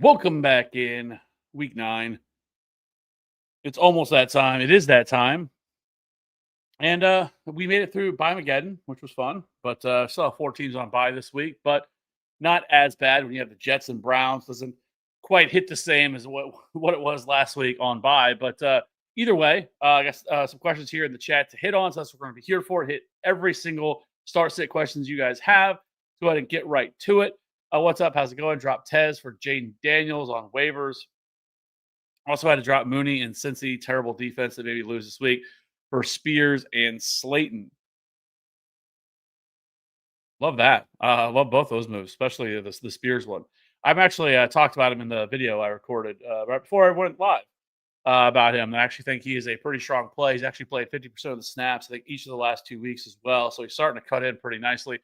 Welcome back in week 9. It's almost that time. It is that time. And we made it through Buymageddon, which was fun. But still have 4 teams on bye this week, but not as bad when you have the Jets and Browns. Doesn't quite hit the same as what it was last week on bye. But either way, I guess some questions here in the chat to hit on. So that's what we're going to be here for. Hit every single start sit questions you guys have. Go ahead and get right to it. What's up? How's it going? Drop Tez for Jaden Daniels on waivers. Also had to drop Mooney and Cincy. Terrible defense that maybe lose this week for Spears and Slayton. Love that. Love both those moves, especially the Spears one. I've actually talked about him in the video I recorded right before I went live about him. I actually think he is a pretty strong play. He's actually played 50% of the snaps, I think, each of the last 2 weeks as well. So he's starting to cut in pretty nicely.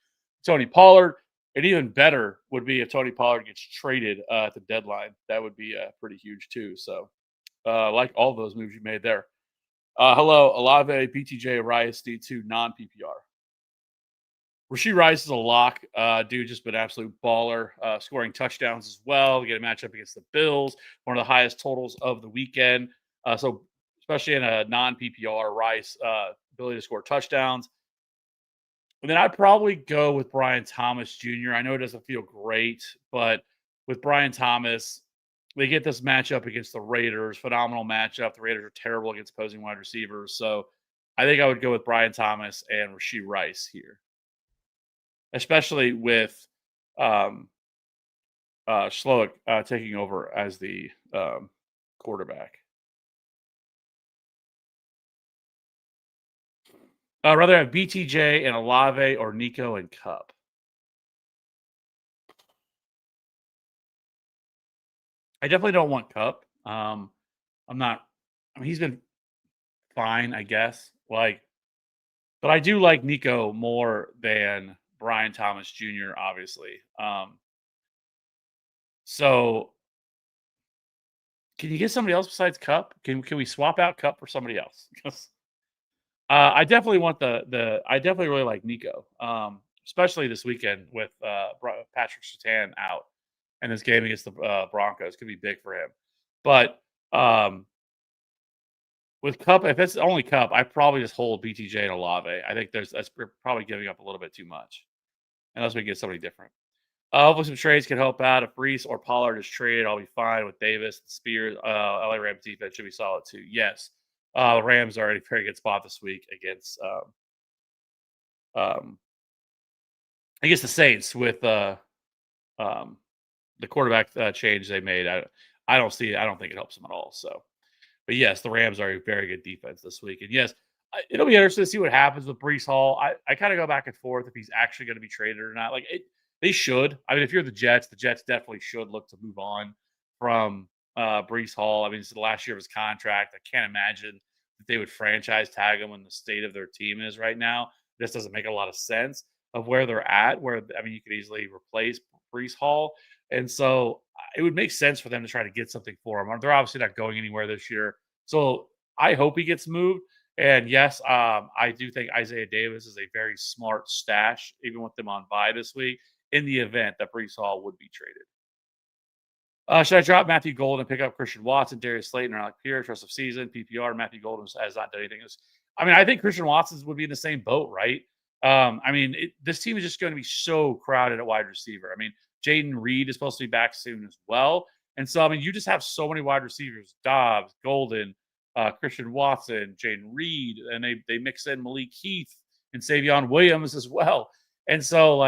Tony Pollard. And even better would be if Tony Pollard gets traded at the deadline. That would be pretty huge too. So like all those moves you made there. Hello, Olave, BTJ, Rice, D2, non-PPR. Rashee Rice is a lock. Dude, just been absolute baller. Scoring touchdowns as well. We get a matchup against the Bills. One of the highest totals of the weekend. So especially in a non-PPR, Rice ability to score touchdowns. And then I'd probably go with Brian Thomas Jr. I know it doesn't feel great, but with Brian Thomas, they get this matchup against the Raiders. Phenomenal matchup. The Raiders are terrible against opposing wide receivers. So I think I would go with Brian Thomas and Rashee Rice here, especially with Slowick taking over as the quarterback. I'd rather have BTJ and Olave or Nico and Cup. I definitely don't want Cup. I'm not. I mean, he's been fine, I guess. But I do like Nico more than Brian Thomas Jr. Obviously. So, can you get somebody else besides Cup? Can we swap out Cup for somebody else? I definitely want I definitely really like Nico, especially this weekend with Patrick Surtain out, and this game against the Broncos could be big for him. But with Cup, if it's only Cup, I probably just hold BTJ and Olave. I think that's probably giving up a little bit too much, unless we get somebody different. Hopefully, some trades can help out. If Reese or Pollard is traded, I'll be fine with Davis, Spears. LA Rams defense should be solid too. Yes. The Rams are in a very good spot this week against the Saints with the quarterback change they made. I don't see it. I don't think it helps them at all. So, but yes, the Rams are a very good defense this week. And yes, it'll be interesting to see what happens with Breece Hall. I kind of go back and forth if he's actually going to be traded or not. They should. I mean, if you're the Jets definitely should look to move on from Breece Hall. I mean, it's the last year of his contract. I can't imagine that they would franchise tag him when the state of their team is right now. This doesn't make a lot of sense of where they're at. You could easily replace Breece Hall, and so it would make sense for them to try to get something for him. They're obviously not going anywhere this year, so I hope he gets moved. And yes, I do think Isaiah Davis is a very smart stash, even with them on bye this week, in the event that Breece Hall would be traded. Should I drop Matthew Golden and pick up Christian Watson, Darius Slayton, or Alec Pierce rest of season? PPR, Matthew Golden has not done anything. I think Christian Watson would be in the same boat, right? This team is just going to be so crowded at wide receiver. I mean, Jaden Reed is supposed to be back soon as well. And so, you just have so many wide receivers, Dobbs, Golden, Christian Watson, Jaden Reed, and they mix in Malik Heath and Savion Williams as well. And so,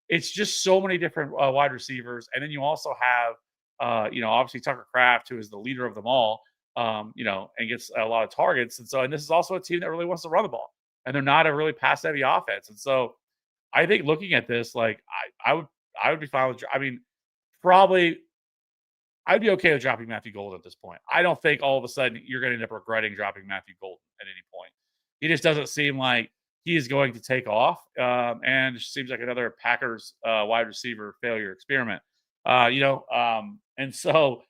it's just so many different wide receivers. And then you also have obviously Tucker Kraft, who is the leader of them all, and gets a lot of targets. And this is also a team that really wants to run the ball, and they're not a really pass heavy offense. And so I think looking at this, I would be fine with, probably I'd be okay with dropping Matthew Golden at this point. I don't think all of a sudden you're going to end up regretting dropping Matthew Golden at any point. He just doesn't seem like he is going to take off. And it seems like another Packers wide receiver failure experiment. And so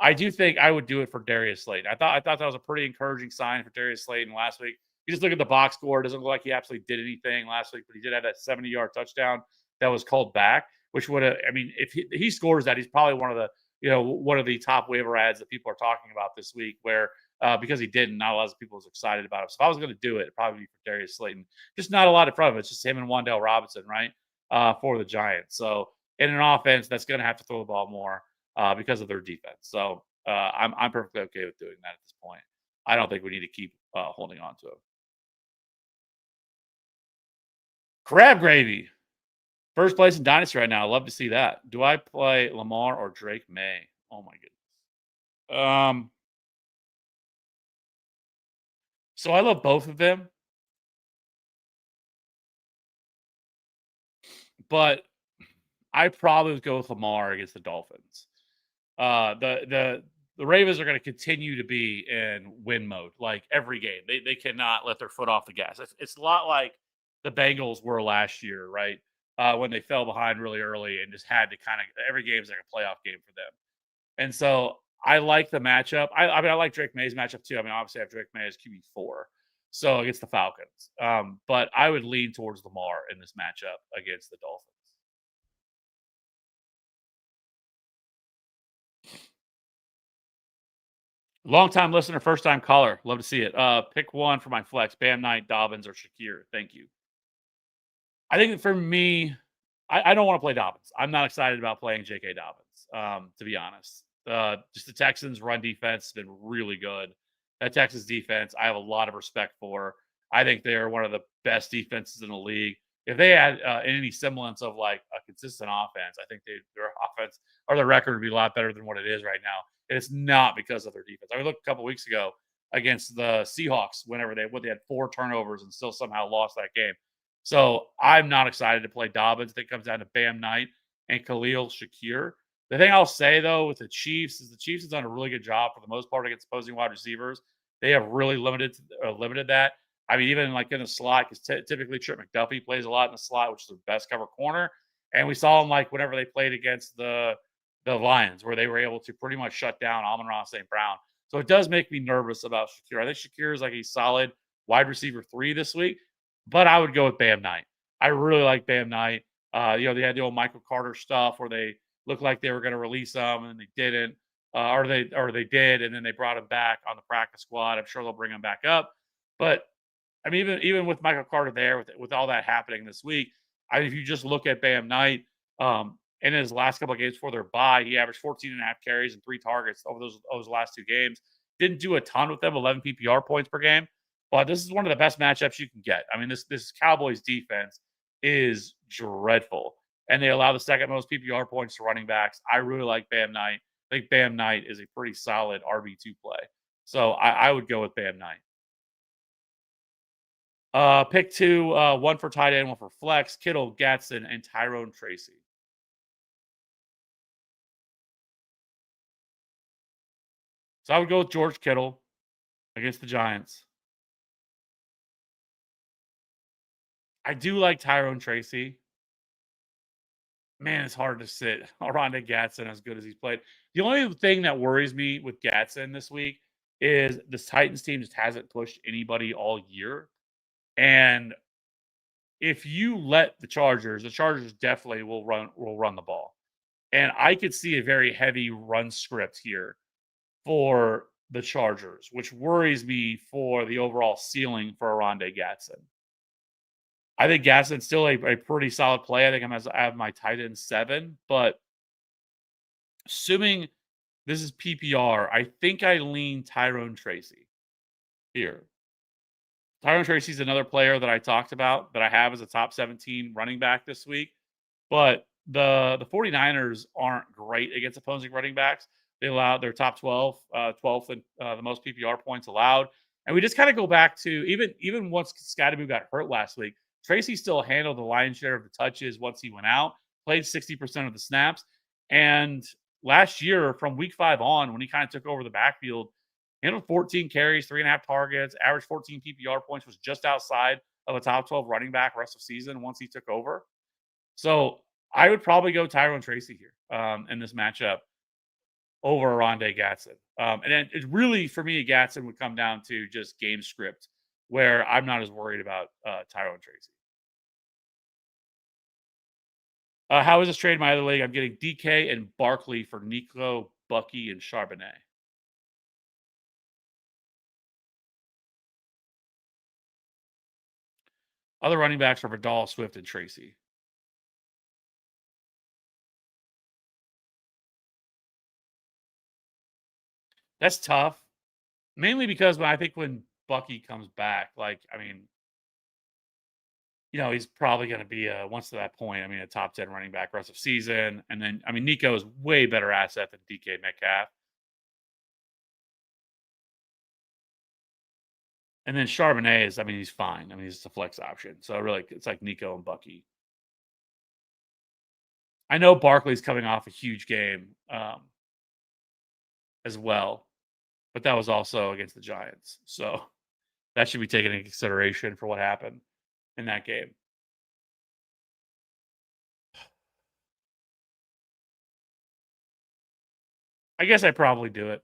I do think I would do it for Darius Slayton. I thought that was a pretty encouraging sign for Darius Slayton last week. You just look at the box score; it doesn't look like he absolutely did anything last week, but he did have that 70-yard touchdown that was called back, which would have. If he scores that, he's probably one of the one of the top waiver ads that people are talking about this week, where because he didn't, not a lot of people was excited about him. So if I was going to do it, it'd probably be for Darius Slayton. Just not a lot in front of it. It's just him and Wan'Dale Robinson, right? For the Giants. So in an offense that's going to have to throw the ball more because of their defense. So I'm perfectly okay with doing that at this point. I don't think we need to keep holding on to him. Crab gravy. First place in Dynasty right now. I love to see that. Do I play Lamar or Drake May? Oh my goodness. So I love both of them, but I probably would go with Lamar against the Dolphins. The Ravens are going to continue to be in win mode like every game. They cannot let their foot off the gas. It's a lot like the Bengals were last year, right? When they fell behind really early and just had to kind of every game is like a playoff game for them. And so I like the matchup. I mean, I like Drake May's matchup too. I mean, obviously, I have Drake May as QB4, so against the Falcons. But I would lean towards Lamar in this matchup against the Dolphins. Long time listener, first time caller. Love to see it. Pick one for my flex: Bam Knight, Dobbins, or Shakir. Thank you. I think for me, I don't want to play Dobbins. I'm not excited about playing J.K. Dobbins, to be honest. Just the Texans' run defense has been really good. That Texas defense, I have a lot of respect for. I think they're one of the best defenses in the league. If they had any semblance of like a consistent offense, I think their offense or their record would be a lot better than what it is right now. And it's not because of their defense. I looked a couple weeks ago against the Seahawks whenever they had 4 turnovers and still somehow lost that game. So I'm not excited to play Dobbins. I think it comes down to Bam Knight and Khalil Shakir. The thing I'll say though with the Chiefs is the Chiefs have done a really good job for the most part against opposing wide receivers. They have really limited that. I mean, even like in the slot, because typically Trent McDuffie plays a lot in the slot, which is the best cover corner. And we saw him like whenever they played against the Lions, where they were able to pretty much shut down Amon-Ra St. Brown. So it does make me nervous about Shakir. I think Shakir is like a solid wide receiver 3 this week, but I would go with Bam Knight. I really like Bam Knight. They had the old Michael Carter stuff where they looked like they were going to release him and they didn't, or they did, and then they brought him back on the practice squad. I'm sure they'll bring him back up. But I mean, even with Michael Carter there, with all that happening this week, if you just look at Bam Knight, in his last couple of games before their bye, he averaged 14 and a half carries and 3 targets over those last 2 games. Didn't do a ton with them, 11 PPR points per game, but this is one of the best matchups you can get. I mean, this Cowboys defense is dreadful, and they allow the second most PPR points to running backs. I really like Bam Knight. I think Bam Knight is a pretty solid RB2 play. So I would go with Bam Knight. Pick 2, one for tight end, one for flex: Kittle, Gatson, and Tyrone Tracy. So I would go with George Kittle against the Giants. I do like Tyrone Tracy. Man, it's hard to sit Rondé Gatson as good as he's played. The only thing that worries me with Gatson this week is this Titans team just hasn't pushed anybody all year. And if you let the Chargers definitely will run the ball. And I could see a very heavy run script here for the Chargers, which worries me for the overall ceiling for Rondé Gatson. I think Gatson's still a pretty solid play. I think I have my tight end 7, but assuming this is PPR, I think I lean Tyrone Tracy here. Tyrone Tracy is another player that I talked about that I have as a top 17 running back this week, but the 49ers aren't great against opposing running backs. They allowed their top 12, 12th and the most PPR points allowed. And we just kind of go back to even once Scottaboo got hurt last week, Tracy still handled the lion's share of the touches once he went out, played 60% of the snaps. And last year, from week 5 on, when he kind of took over the backfield, handled 14 carries, 3.5 targets, averaged 14 PPR points, was just outside of a top 12 running back rest of season once he took over. So I would probably go Tyrone Tracy here in this matchup over Rondé Gatson. And then it really, for me, Gatson would come down to just game script, where I'm not as worried about Tyrone Tracy. How is this trade in my other league? I'm getting DK and Barkley for Nico Bucky, and Charbonnet. Other running backs are Vidal, Swift, and Tracy. That's tough, mainly because I think when Bucky comes back, like, I mean, he's probably going to be once to that point. I mean, a top 10 running back rest of season, and then I mean, Nico is way better asset than DK Metcalf, and then Charbonnet is, I mean, he's fine. I mean, he's a flex option, so really, it's like Nico and Bucky. I know Barkley's coming off a huge game as well, but that was also against the Giants, so that should be taken into consideration for what happened in that game. I guess I probably do it.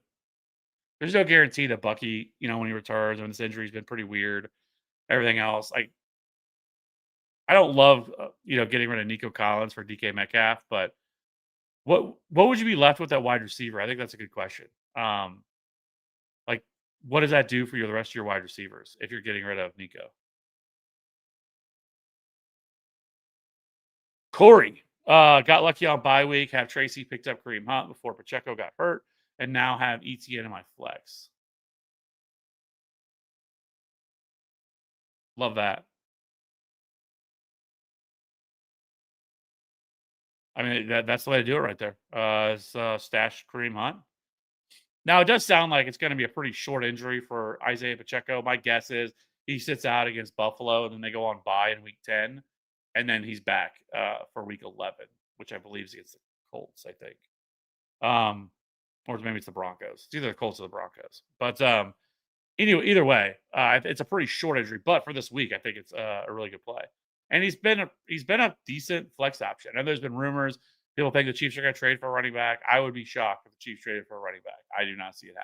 There's no guarantee that Bucky, when he returns, when this injury's been pretty weird, everything else. I don't love, getting rid of Nico Collins for DK Metcalf, but what would you be left with at wide receiver? I think that's a good question. Like, what does that do for you the rest of your wide receivers if you're getting rid of Nico? Corey got lucky on bye week. Have Tracy picked up Kareem Hunt before Pacheco got hurt, and now have ETN in my flex. Love that. I mean, that's the way to do it right there. Stash Kareem Hunt. Now, it does sound like it's going to be a pretty short injury for Isaiah Pacheco. My guess is he sits out against Buffalo, and then they go on bye in week 10, and then he's back for week 11, which I believe is against the Colts, I think. Or maybe it's the Broncos. It's either the Colts or the Broncos. But anyway, either way, it's a pretty short injury. But for this week, I think it's a really good play. And he's been a decent flex option. And there's been rumors. People think the Chiefs are going to trade for a running back. I would be shocked if the Chiefs traded for a running back. I do not see it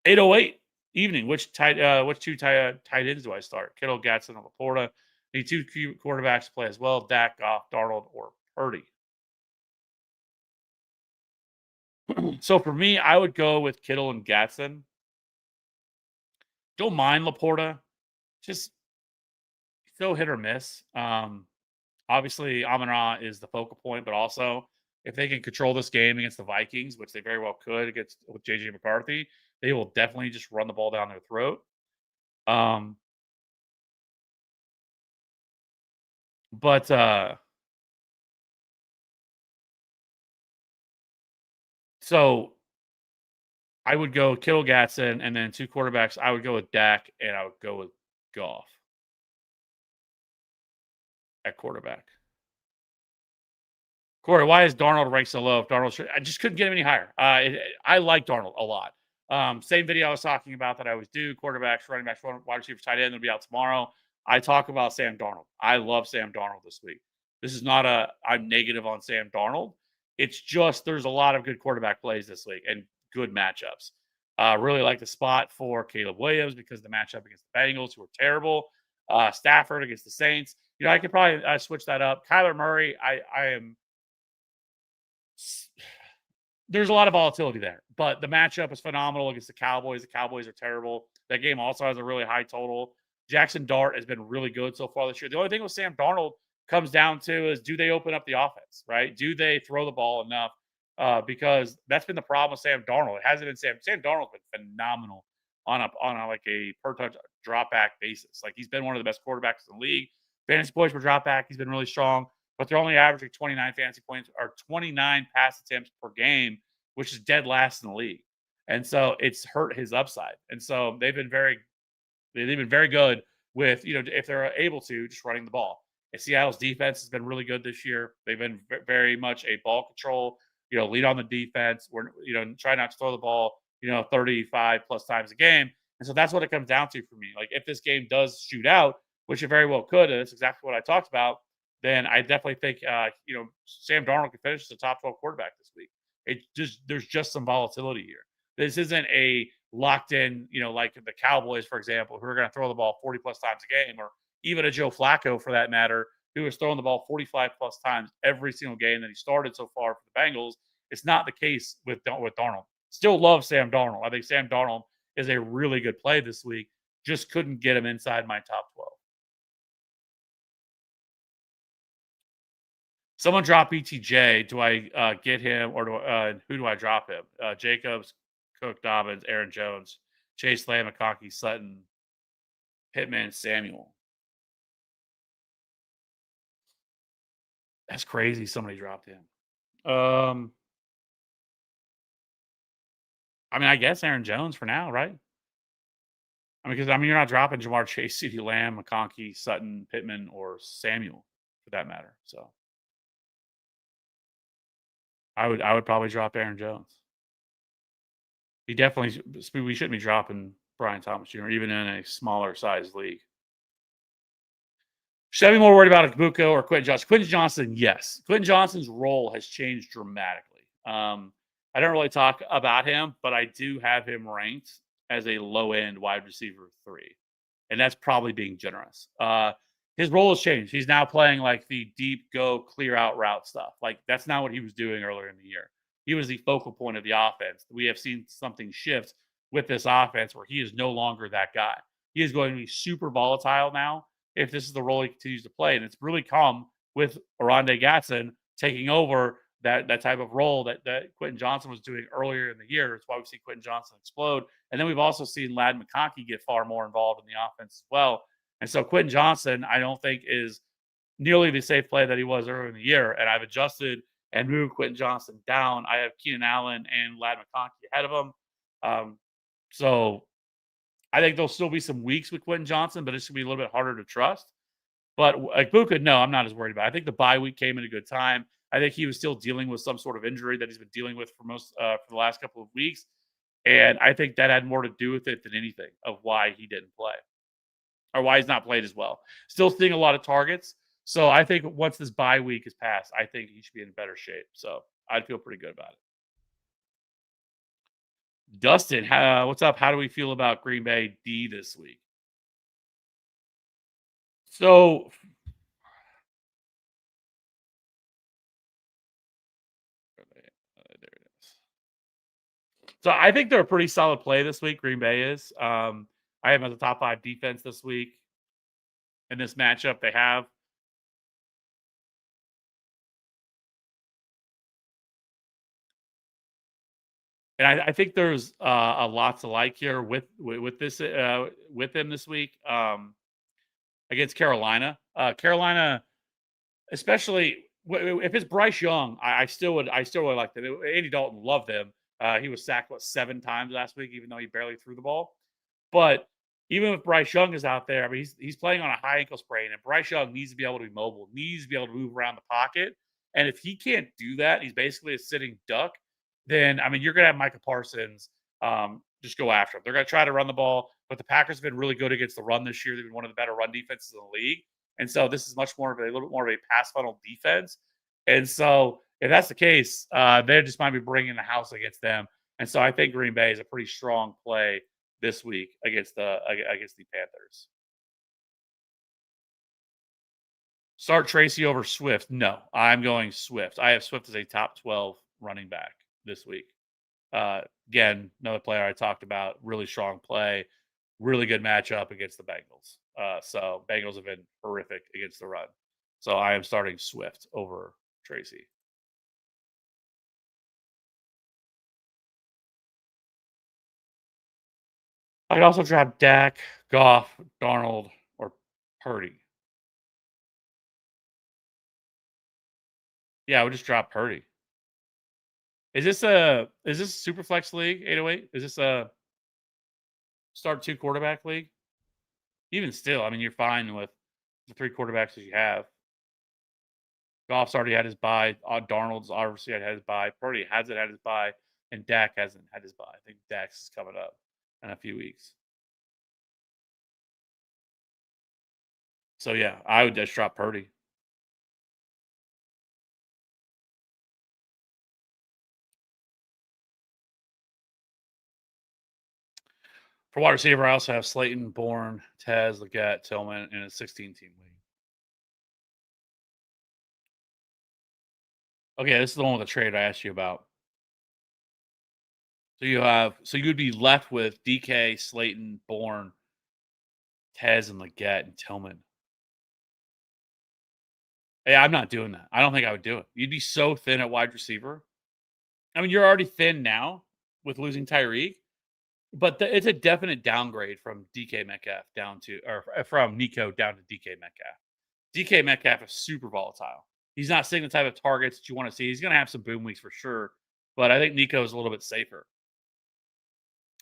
happening. 8:08 evening. Which two tight ends do I start? Kittle, Gatson, and Laporta. Need two quarterbacks to play as well. Dak, Goff, Darnold, or Purdy. So for me, I would go with Kittle and Gatson. Don't mind Laporta. Just so hit or miss. Obviously, Amon-Ra is the focal point, but also if they can control this game against the Vikings, which they very well could against with JJ McCarthy, they will definitely just run the ball down their throat. But so I would go Kittle, Gatson, and then two quarterbacks. I would go with Dak, and I would go with Goff at quarterback. Corey, why is Darnold ranked so low? If Darnold, I just couldn't get him any higher. I like Darnold a lot. Same video I was talking about that I always do. Quarterbacks, running backs, wide receivers, tight end. They'll be out tomorrow. I talk about Sam Darnold. I love Sam Darnold this week. This is not I'm negative on Sam Darnold. It's just there's a lot of good quarterback plays this week and good matchups. Really like the spot for Caleb Williams because the matchup against the Bengals, who are terrible. Stafford against the Saints. I could probably switch that up. Kyler Murray, I am. There's a lot of volatility there, but the matchup is phenomenal against the Cowboys. The Cowboys are terrible. That game also has a really high total. Jackson Dart has been really good so far this year. The only thing with Sam Darnold comes down to is do they open up the offense, right? Do they throw the ball enough? Because that's been the problem with Sam Darnold. It hasn't been Sam Darnold's been phenomenal on a like a per touch drop back basis. Like he's been one of the best quarterbacks in the league. Fantasy points per drop back, he's been really strong, but they're only averaging 29 fantasy points or 29 pass attempts per game, which is dead last in the league. And so it's hurt his upside. And so they've been very good with, if they're able to, just running the ball. And Seattle's defense has been really good this year. They've been very much a ball control, lead on the defense. We're, try not to throw the ball, 35 plus times a game. And so that's what it comes down to for me. Like if this game does shoot out, which it very well could, and that's exactly what I talked about, then I definitely think, Sam Darnold could finish as a top 12 quarterback this week. There's just some volatility here. This isn't a locked in, like the Cowboys, for example, who are going to throw the ball 40 plus times a game, or even a Joe Flacco for that matter, who was throwing the ball 45 plus times every single game that he started so far for the Bengals. It's not the case with Darnold. Still love Sam Darnold. I think Sam Darnold is a really good play this week. Just couldn't get him inside my top 12. Someone drop BTJ. Do I get him or who do I drop him? Jacobs, Cook, Dobbins, Aaron Jones, Chase Lamb, McConkey, Sutton, Pittman, Samuel. That's crazy. Somebody dropped him. I mean, I guess Aaron Jones for now, right? I mean, because you're not dropping Jamar Chase, CeeDee Lamb, McConkey, Sutton, Pittman, or Samuel for that matter. So I would probably drop Aaron Jones. He definitely we shouldn't be dropping Brian Thomas Jr. even in a smaller size league. Should I be more worried about Ibuka or Quentin Johnson? Quentin Johnson, yes. Quentin Johnson's role has changed dramatically. I don't really talk about him, but I do have him ranked as a low end wide receiver 3. And that's probably being generous. His role has changed. He's now playing like the deep go clear out route stuff. Like that's not what he was doing earlier in the year. He was the focal point of the offense. We have seen something shift with this offense where he is no longer that guy. He is going to be super volatile now if this is the role he continues to play. And it's really come with Oronde Gadsden taking over that type of role that Quentin Johnson was doing earlier in the year. It's why we see Quentin Johnson explode. And then we've also seen Ladd McConkey get far more involved in the offense as well. And so Quentin Johnson, I don't think is nearly the safe play that he was earlier in the year. And I've adjusted and moved Quentin Johnson down. I have Keenan Allen and Ladd McConkey ahead of him. So I think there'll still be some weeks with Quentin Johnson, but it's going to be a little bit harder to trust. But like Buka, no, I'm not as worried about it. I think the bye week came at a good time. I think he was still dealing with some sort of injury that he's been dealing with for the last couple of weeks. And I think that had more to do with it than anything of why he didn't play or why he's not played as well. Still seeing a lot of targets. So I think once this bye week is passed, I think he should be in better shape. So I'd feel pretty good about it. Dustin, what's up? How do we feel about Green Bay D this week? So there it is. So I think they're a pretty solid play this week. Green Bay is. I have them as a top 5 defense this week in this matchup. They have. And I think there's a lot to like here with this with them this week against Carolina. Carolina, especially if it's Bryce Young, I still really like them. Andy Dalton loved them. He was sacked 7 times last week, even though he barely threw the ball. But even if Bryce Young is out there, I mean he's playing on a high ankle sprain, and Bryce Young needs to be able to be mobile, needs to be able to move around the pocket. And if he can't do that, he's basically a sitting duck. Then I mean you're gonna have Micah Parsons just go after him. They're gonna try to run the ball, but the Packers have been really good against the run this year. They've been one of the better run defenses in the league. And so this is much more of a little bit more of a pass funnel defense. And so if that's the case, they just might be bringing the house against them. And so I think Green Bay is a pretty strong play this week against the Panthers. Start Tracy over Swift. No, I'm going Swift. I have Swift as a top 12 running back this week. Again, another player I talked about, really strong play, really good matchup against the Bengals. So Bengals have been horrific against the run. So I am starting Swift over Tracy. I'd also drop Dak, Goff, Darnold, or Purdy. Yeah, I would just drop Purdy. Is this a super flex league 808? Is this a start 2 quarterback league? Even still, I mean, you're fine with the 3 quarterbacks that you have. Goff's already had his bye. Darnold's obviously had his bye. Purdy hasn't had his bye, and Dak hasn't had his bye. I think Dak's is coming up in a few weeks. So yeah, I would just drop Purdy. For wide receiver, I also have Slayton, Bourne, Tez, Leggett, Tillman in a 16-team league. Okay, this is the one with the trade I asked you about. So you'd be left with DK, Slayton, Bourne, Tez, and Leggett and Tillman. Yeah, I'm not doing that. I don't think I would do it. You'd be so thin at wide receiver. I mean, you're already thin now with losing Tyreek, but it's a definite downgrade from DK Metcalf down to, or from Nico down to DK Metcalf. DK Metcalf is super volatile. He's not seeing the type of targets that you want to see. He's going to have some boom weeks for sure, but I think Nico is a little bit safer.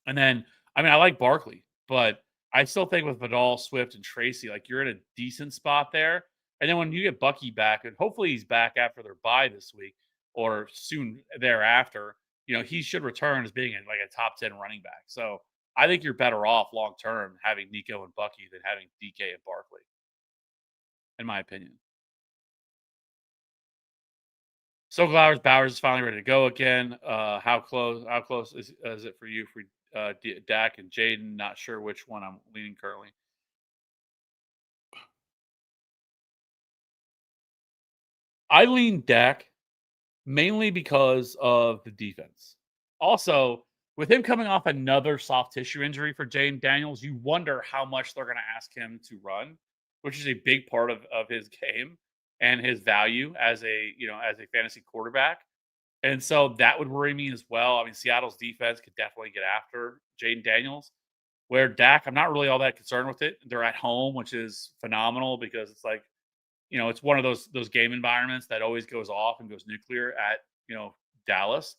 And then, I mean, I like Barkley, but I still think with Vidal, Swift, and Tracy, like you're in a decent spot there. And then when you get Bucky back, and hopefully he's back after their bye this week or soon thereafter, he should return as being like a top 10 running back. So I think you're better off long term having Nico and Bucky than having DK and Barkley, in my opinion. So glad Bowers is finally ready to go again. How close is it for you for Dak and Jaden? Not sure which one I'm leaning currently. I lean Dak mainly because of the defense. Also, with him coming off another soft tissue injury for Jaden Daniels, you wonder how much they're going to ask him to run, which is a big part of his game and his value as a fantasy quarterback. And so that would worry me as well. I mean, Seattle's defense could definitely get after Jaden Daniels. Where Dak, I'm not really all that concerned with it. They're at home, which is phenomenal because it's like, it's one of those game environments that always goes off and goes nuclear at, Dallas.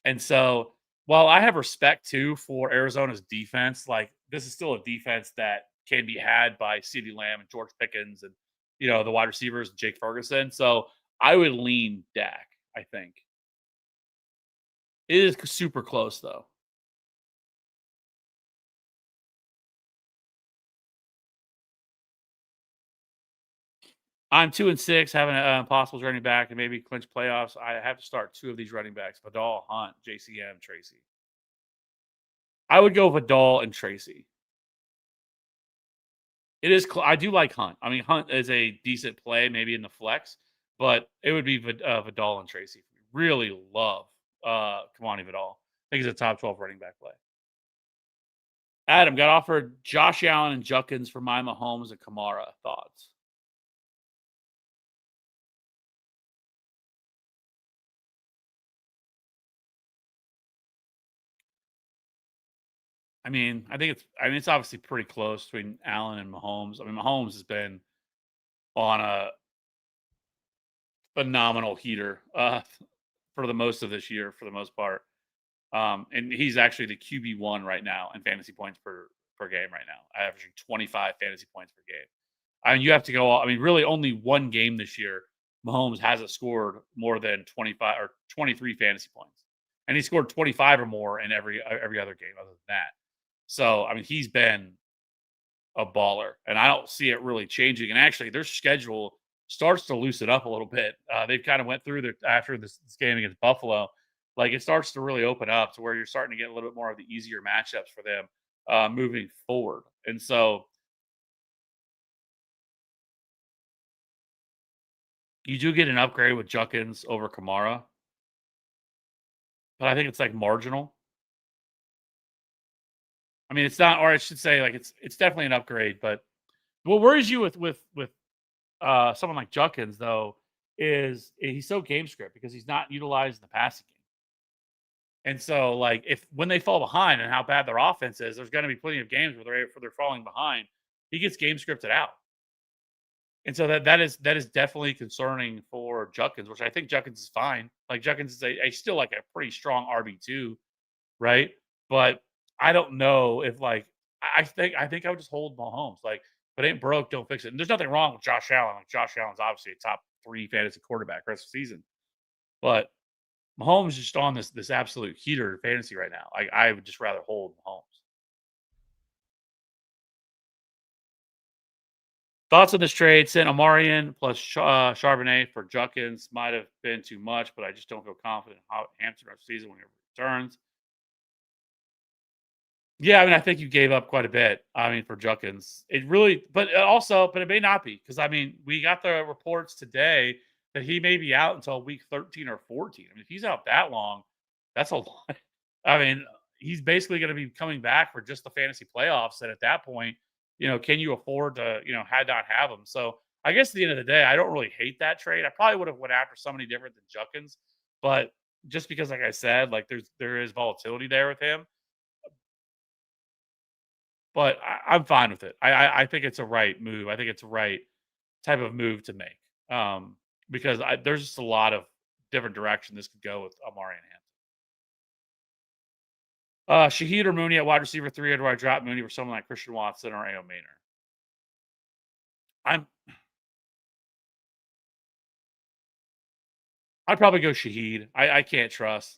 And so while I have respect too for Arizona's defense, like this is still a defense that can be had by CeeDee Lamb and George Pickens and the wide receivers, Jake Ferguson. So I would lean Dak, I think. It is super close though. I'm 2-6, having an impossible running back and maybe clinch playoffs. I have to start two of these running backs: Vidal, Hunt, JCM, Tracy. I would go Vidal and Tracy. It is. I do like Hunt. I mean, Hunt is a decent play, maybe in the flex, but it would be Vidal and Tracy. Really love Kamani Vidal. I think he's a top 12 running back play. Adam got offered Josh Allen and Juckins for my Mahomes and Kamara. Thoughts? I mean, it's obviously pretty close between Allen and Mahomes. I mean, Mahomes has been on a phenomenal heater for the most of this year, for the most part. And he's actually the QB1 right now in fantasy points per game right now, averaging 25 fantasy points per game. I mean, you have to go. I mean, really, only one game this year, Mahomes hasn't scored more than 25 or 23 fantasy points, and he scored 25 or more in every other game other than that. So, I mean, he's been a baller, and I don't see it really changing. And actually, their schedule starts to loosen up a little bit. They've kind of went through after this game against Buffalo, like it starts to really open up to where you're starting to get a little bit more of the easier matchups for them moving forward. And so you do get an upgrade with Juckins over Kamara, but I think it's like marginal. I mean, it's not, or I should say, like it's definitely an upgrade. But what worries you with someone like Juckins though is he's so game script because he's not utilized in the passing game. And so, like, if when they fall behind and how bad their offense is, there's going to be plenty of games where they're falling behind. He gets game scripted out, and so that is definitely concerning for Juckins, which I think Juckins is fine. Like Juckins is a still like a pretty strong RB2, right? But I don't know if like I think I would just hold Mahomes. Like, if it ain't broke, don't fix it. And there's nothing wrong with Josh Allen. Like Josh Allen's obviously a top 3 fantasy quarterback rest of the season, but Mahomes is just on this absolute heater in fantasy right now. I would just rather hold Mahomes. Thoughts on this trade? Sent Amarian plus Charbonnet for Juckins might have been too much, but I just don't feel confident in how Hampton our season when he returns. Yeah, I mean, I think you gave up quite a bit. I mean, for Juckins, it really, but it may not be because I mean, we got the reports today that he may be out until week 13 or 14. I mean, if he's out that long, that's a lot. I mean, he's basically going to be coming back for just the fantasy playoffs. And at that point, can you afford to, had not have him? So I guess at the end of the day, I don't really hate that trade. I probably would have went after somebody different than Junkins, but just because, like I said, like there is volatility there with him. But I'm fine with it. I think it's a right move. I think it's a right type of move to make. Because there's just a lot of different direction this could go with Amari and Hampton. Shaheed or Mooney at wide receiver 3, or do I drop Mooney for someone like Christian Watson or A.O. Maynard? I'd probably go Shaheed. I can't trust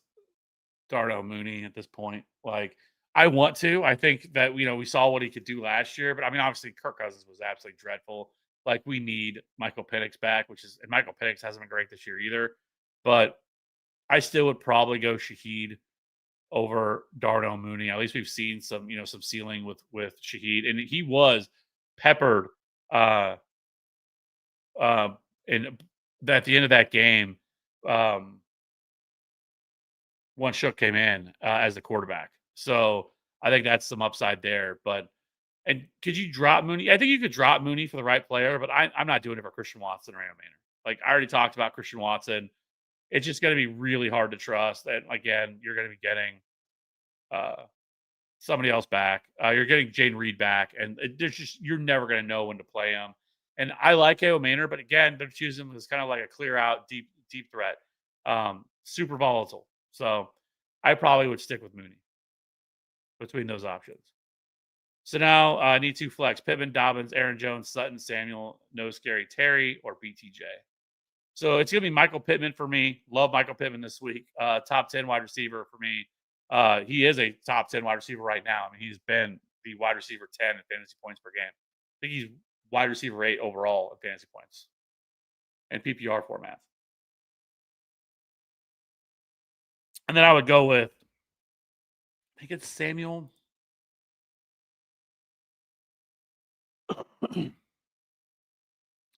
Darnell Mooney at this point. Like, I want to. I think that, we saw what he could do last year, but I mean, obviously Kirk Cousins was absolutely dreadful. Like, we need Michael Penix back, and Michael Penix hasn't been great this year either. But I still would probably go Shaheed over Darnell Mooney. At least we've seen some ceiling with Shaheed, and he was peppered uh and at the end of that game, um once Shook came in as the quarterback. So I think that's some upside there. And could you drop Mooney? I think you could drop Mooney for the right player, but I'm not doing it for Christian Watson or Aaron Maynard. Like, I already talked about Christian Watson. It's just going to be really hard to trust. And again, you're going to be getting uh, somebody else back. You're getting Jane Reed back, and you're never going to know when to play him. And I like A.O. Maynard, but again, they're choosing him as kind of like a clear out deep threat, super volatile. So I probably would stick with Mooney between those options. So now I need to flex Pittman, Dobbins, Aaron Jones, Sutton, Samuel, No Scary Terry, or BTJ. So it's going to be Michael Pittman for me. Love Michael Pittman this week. Top 10 wide receiver for me. He is a top 10 wide receiver right now. I mean, he's been the wide receiver 10 in fantasy points per game. I think he's wide receiver 8 overall in fantasy points and PPR format. And then I would go with, I think it's Samuel.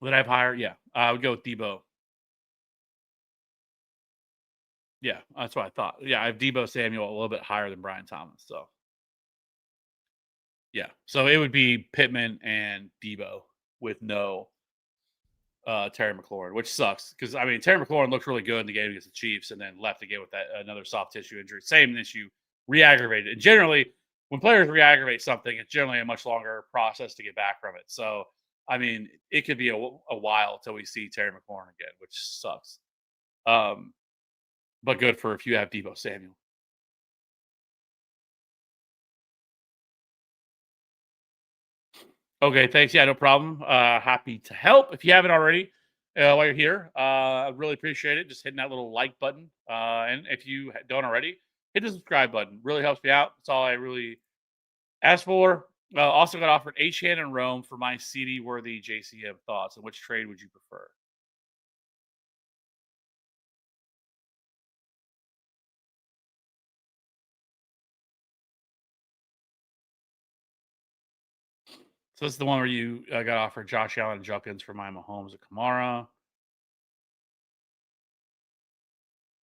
Would I have higher? Yeah. I would go with Debo. Yeah, that's what I thought. Yeah, I have Debo Samuel a little bit higher than Brian Thomas. So, yeah. So it would be Pittman and Debo with no Terry McLaurin, which sucks because I mean Terry McLaurin looked really good in the game against the Chiefs, and then left again with that another soft tissue injury. Same issue, re-aggravated. And generally, when players re-aggravate something, it's generally a much longer process to get back from it. So, I mean, it could be a while till we see Terry McLaurin again, which sucks. Um, but good for if you have Debo Samuel. Okay, thanks. Yeah, no problem. Happy to help. If you haven't already, while you're here, I really appreciate it. Just hitting that little like button. And if you don't already, hit the subscribe button. Really helps me out. That's all I really ask for. Also got offered H-Hand and Rome for my CD worthy JCM thoughts. And which trade would you prefer? So this is the one where you got offered Josh Allen and Junkins for my Mahomes and Kamara.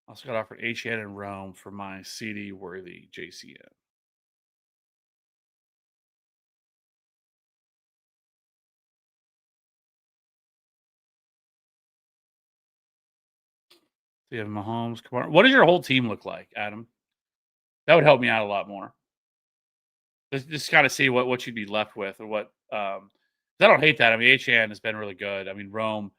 Also got offered H-Hand and Rome for my CD worthy JCM. So you have Mahomes, Kamara. What does your whole team look like, Adam? That would help me out a lot more. Just kind of see what you'd be left with, or what. I don't hate that. I mean, H-Hand has been really good. I mean, Rome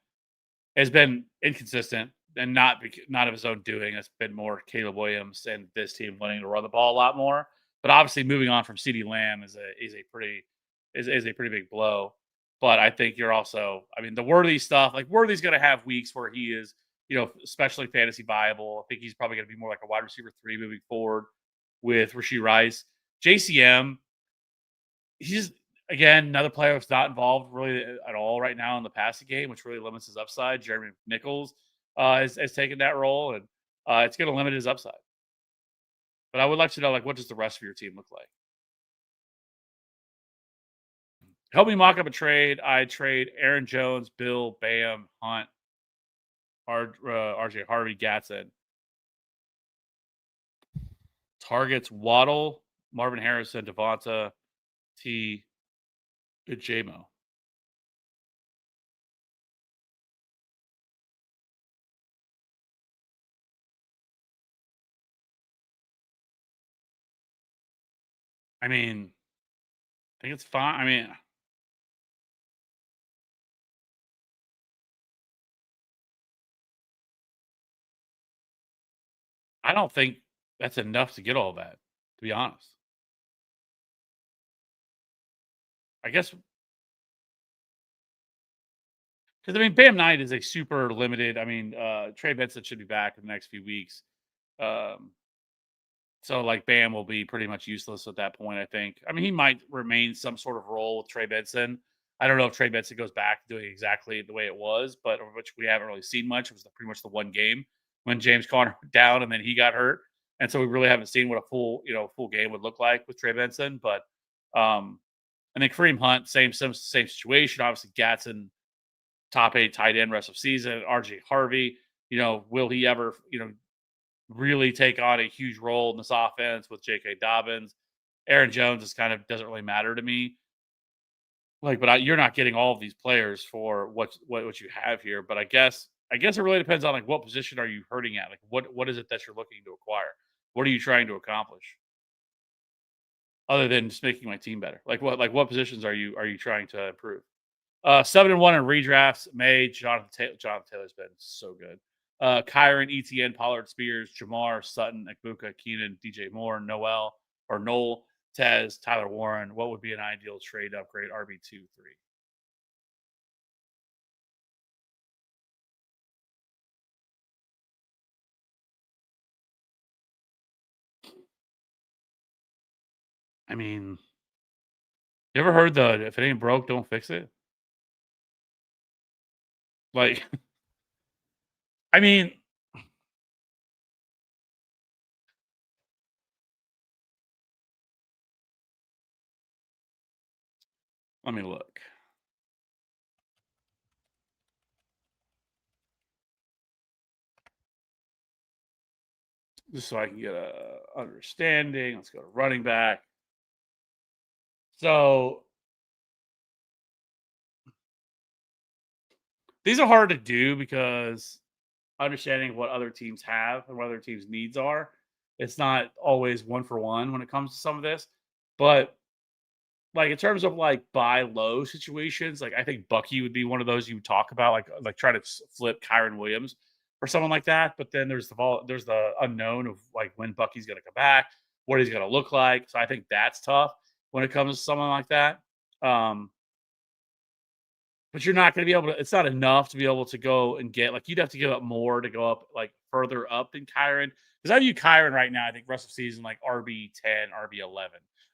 has been inconsistent and not of his own doing. It's been more Caleb Williams and this team wanting to run the ball a lot more. But obviously, moving on from CeeDee Lamb is a pretty big blow. But I think you're also, I mean, the Worthy stuff. Like, Worthy's going to have weeks where he is, especially fantasy viable. I think he's probably going to be more like a wide receiver 3 moving forward with Rashee Rice. JCM, he's again another player that's not involved really at all right now in the passing game, which really limits his upside. Jeremy Nichols has taken that role, and it's going to limit his upside. But I would like to know, like, what does the rest of your team look like? Help me mock up a trade. I trade Aaron Jones, Bill, Bam, Hunt, RJ Harvey, Gatson. Targets Waddle, Marvin Harrison, Devonta, T, JMO. I mean, I think it's fine. I mean, I don't think that's enough to get all that, to be honest. I guess because I mean, Bam Knight is a super limited. I mean, Trey Benson should be back in the next few weeks. Um, so like Bam will be pretty much useless at that point, I think. I mean, he might remain some sort of role with Trey Benson. I don't know if Trey Benson goes back to doing exactly the way it was, but which we haven't really seen much. It was pretty much the one game when James Conner went down and then he got hurt. And so we really haven't seen what a full game would look like with Trey Benson. But um and then Kareem Hunt, same situation. Obviously, Gatson, top 8 tight end rest of season. RJ Harvey, will he ever, really take on a huge role in this offense with J.K. Dobbins? Aaron Jones is kind of doesn't really matter to me. Like, but you're not getting all of these players for what you have here. But I guess it really depends on like what position are you hurting at? Like, what is it that you're looking to acquire? What are you trying to accomplish other than just making my team better? Like what positions are you trying to improve? 7-1 in redrafts. May Jonathan Taylor's been so good. Kyron, ETN, Pollard, Spears, Jamar, Sutton, Ekbuka, Keenan, DJ Moore, Noel or Noel, Tez, Tyler Warren. What would be an ideal trade upgrade? RB 2, 3. I mean, you ever heard the if it ain't broke, don't fix it? Like, I mean, let me look just so I can get a understanding. Let's go to running back. So these are hard to do because understanding what other teams have and what other teams' needs are. It's not always one for one when it comes to some of this. But like in terms of like buy low situations, like I think Bucky would be one of those you would talk about, like try to flip Kyron Williams or someone like that. But then there's the unknown of like when Bucky's going to come back, what he's going to look like. So I think that's tough when it comes to someone like that. Um, but you're not gonna be able to it's not enough to be able to go and get like, you'd have to give up more to go up, like, further up than Kyron. Because I view Kyron right now, I think rest of season, like, RB10, RB11.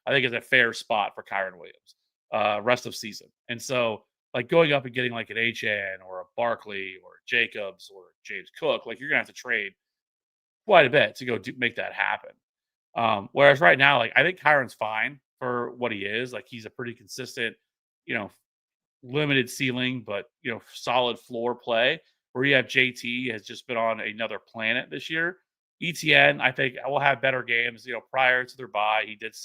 I think is a fair spot for Kyron Williams, rest of season. And so, like, going up and getting, like, an HN or a Barkley or a Jacobs or James Cook, like, you're gonna have to trade quite a bit to go make that happen. Whereas right now, like, I think Kyron's fine for what he is. Like, he's a pretty consistent, you know, limited ceiling, but solid floor play. Where you have JT has just been on another planet this year. ETN, I think, will have better games. Prior to their bye, he did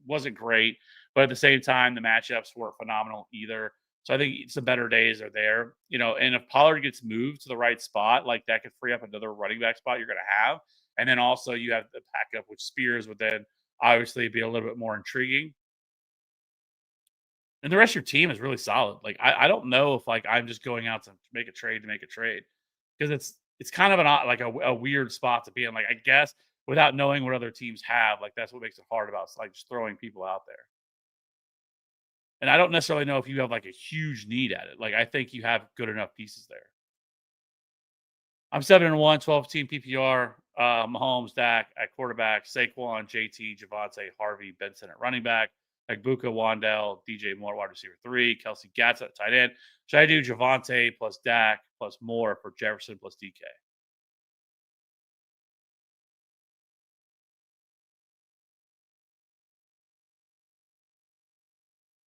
wasn't great, but at the same time, the matchups weren't phenomenal either. So I think some better days are there. And if Pollard gets moved to the right spot, like that could free up another running back spot you're going to have. And then also you have the backup, which Spears would then obviously be a little bit more intriguing. And the rest of your team is really solid. Like I don't know if like I'm just going out to make a trade to make a trade because it's kind of like a weird spot to be in. Like I guess without knowing what other teams have, like that's what makes it hard about like just throwing people out there. And I don't necessarily know if you have like a huge need at it. Like I think you have good enough pieces there. I'm 7-1, 12 team PPR. Mahomes, Dak at quarterback, Saquon, JT, Javante, Harvey, Benson at running back, Agbuka, Wandell, DJ Moore, wide receiver 3, Kelsey Gatz at tight end. Should I do Javante plus Dak plus Moore for Jefferson plus DK?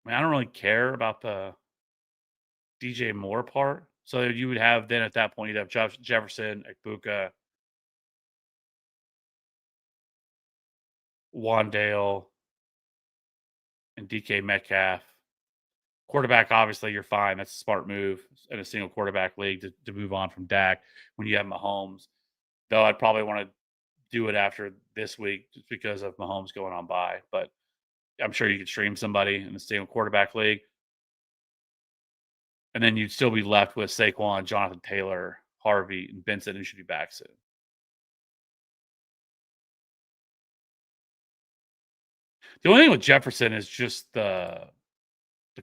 I mean, I don't really care about the DJ Moore part So you would have then at that point you'd have Jefferson, Ekbuka, Wandale, and DK Metcalf. Quarterback, obviously, you're fine. That's a smart move in a single quarterback league to move on from Dak when you have Mahomes. Though I'd probably want to do it after this week just because of Mahomes going on by. But I'm sure you could stream somebody in the single quarterback league. And then you'd still be left with Saquon, Jonathan Taylor, Harvey, and Benson, who should be back soon. The only thing with Jefferson is just the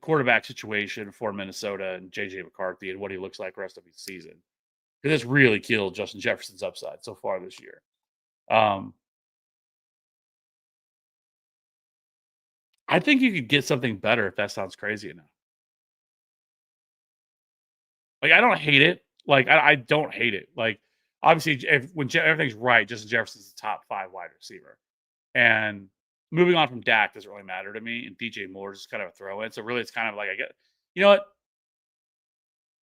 quarterback situation for Minnesota and JJ McCarthy and what he looks like the rest of his season. Because it's really killed Justin Jefferson's upside so far this year. Um, I think you could get something better if that sounds crazy enough. Like, I don't hate it. Like, I don't hate it. Like, obviously, if when everything's right, Justin Jefferson's the top 5 wide receiver. And moving on from Dak doesn't really matter to me. And DJ Moore is just kind of a throw in. So really, it's kind of like I get, you know what?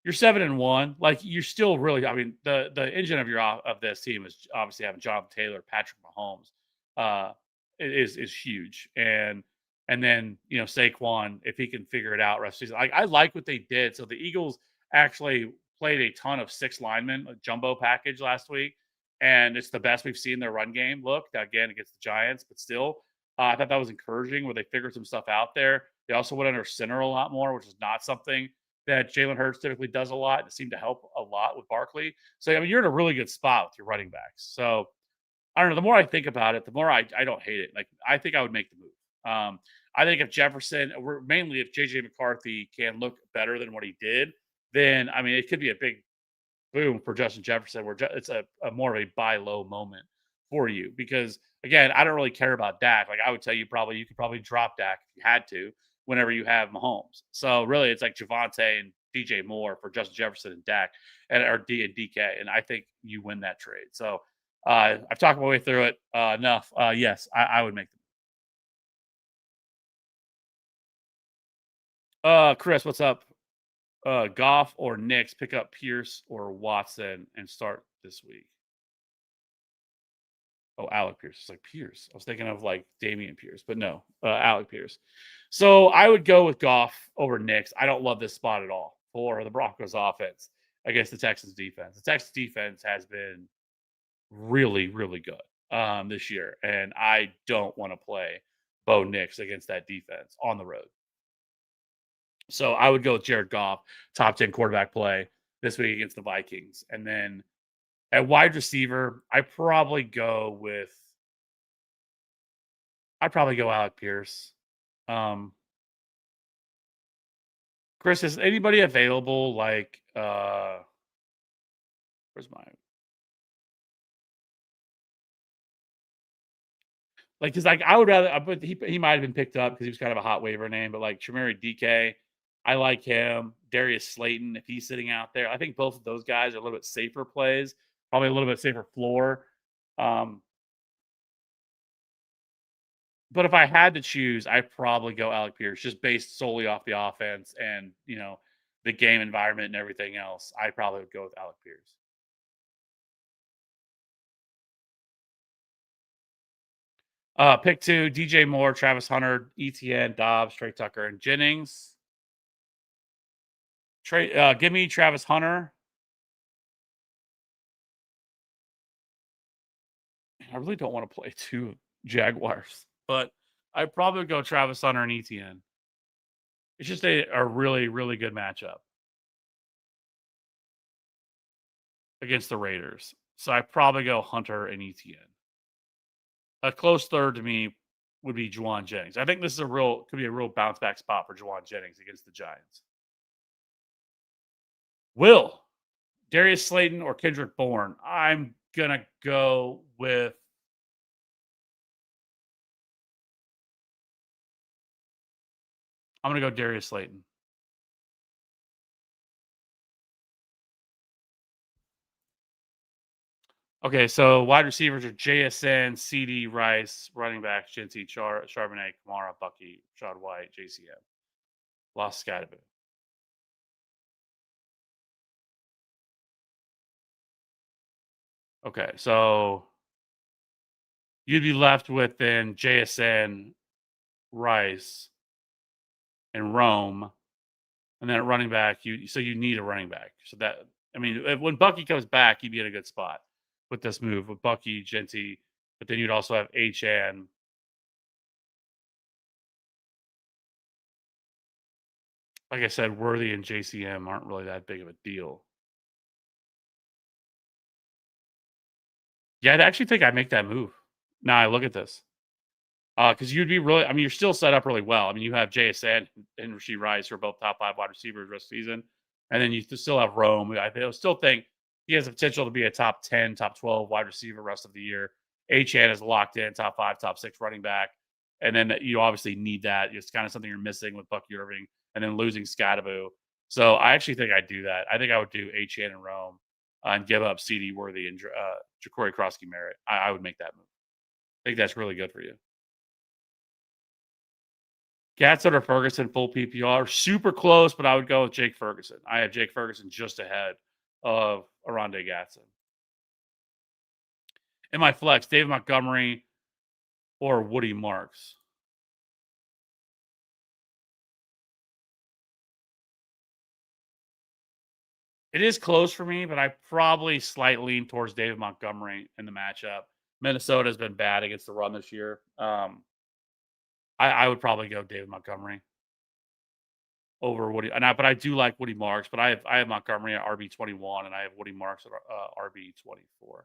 You're 7-1. Like you're still really. I mean, the engine of your of this team is obviously having Jonathan Taylor, Patrick Mahomes, uh, is huge, and then Saquon if he can figure it out rest of the season. I like what they did. So the Eagles actually played a ton of 6 linemen, a jumbo package last week, and it's the best we've seen their run game look again against the Giants. But still, I thought that was encouraging where they figured some stuff out there. They also went under center a lot more, which is not something that Jalen Hurts typically does a lot. It seemed to help a lot with Barkley. So I mean, you're in a really good spot with your running backs. So I don't know. The more I think about it, the more I don't hate it. Like I think I would make the move. I think if Jefferson, or mainly if JJ McCarthy can look better than what he did, then I mean it could be a big boom for Justin Jefferson, where it's a more of a buy low moment for you. Because again, I don't really care about Dak. Like I would tell you, probably you could probably drop Dak if you had to, whenever you have Mahomes. So really, it's like Javante and DJ Moore for Justin Jefferson and Dak, or D and DK, and I think you win that trade. So I've talked my way through it enough. Yes, I would make them. Chris, what's up? Goff or Knicks pick up Pierce or Watson and start this week. Oh, Alec Pierce. It's like Pierce. I was thinking of like Damian Pierce, but no, Alec Pierce. So I would go with Goff over Knicks. I don't love this spot at all for the Broncos offense against the Texans defense. The Texans defense has been really, really good this year, and I don't want to play Bo Nix against that defense on the road. So I would go with Jared Goff, top 10 quarterback play this week against the Vikings. And then at wide receiver, I'd probably go Alec Pierce. Um, Chris, is anybody available? Like, where's my like? Because like I would rather, but he might have been picked up because he was kind of a hot waiver name. But like Tremere DK, I like him. Darius Slayton, if he's sitting out there, I think both of those guys are a little bit safer plays, probably a little bit safer floor. Um, But if I had to choose, I'd probably go Alec Pierce just based solely off the offense and, the game environment and everything else. I probably would go with Alec Pierce. Pick 2, DJ Moore, Travis Hunter, ETN, Dobbs, Trey Tucker, and Jennings. Give me Travis Hunter. I really don't want to play 2 Jaguars, but I'd probably go Travis Hunter and ETN. It's just a really, really good matchup against the Raiders. So I probably go Hunter and ETN. A close third to me would be Juwan Jennings. I think this is could be a real bounce back spot for Juwan Jennings against the Giants. Will Darius Slayton or Kendrick Bourne? I'm gonna go with. I'm gonna go Darius Slayton. Okay, so wide receivers are JSN, CD, Rice, running backs, Jinty, Charbonnet, Kamara, Bucky, Shad White, JCM. Lost Skydaboo. Okay, so you'd be left with then JSN, Rice, and Rome, and then at running back, you need a running back. So that I mean, when Bucky comes back, you'd be in a good spot with this move with Bucky, Genty, but then you'd also have HN. Like I said, Worthy and JCM aren't really that big of a deal. Yeah, I'd actually think I'd make that move. Now I look at this. Because you'd be really, I mean, you're still set up really well. I mean, you have JSN and Rasheed Rice, who are both top 5 wide receivers rest of the season. And then you still have Rome. Still think he has the potential to be a top 10, top 12 wide receiver rest of the year. HN is locked in, top 5, top 6 running back. And then you obviously need that. It's kind of something you're missing with Bucky Irving and then losing Scottaboo. So I actually think I'd do that. I think I would do HN and Rome and give up CD Worthy and Ja'Cory Krosky Merritt. I would make that move. I think that's really good for you. Gatson or Ferguson, full PPR. Super close, but I would go with Jake Ferguson. I have Jake Ferguson just ahead of Aronde Gatson. In my flex, David Montgomery or Woody Marks. It is close for me, but I probably slightly lean towards David Montgomery in the matchup. Minnesota has been bad against the run this year. I would probably go David Montgomery over Woody. But I do like Woody Marks. But I have Montgomery at RB21, and I have Woody Marks at RB24.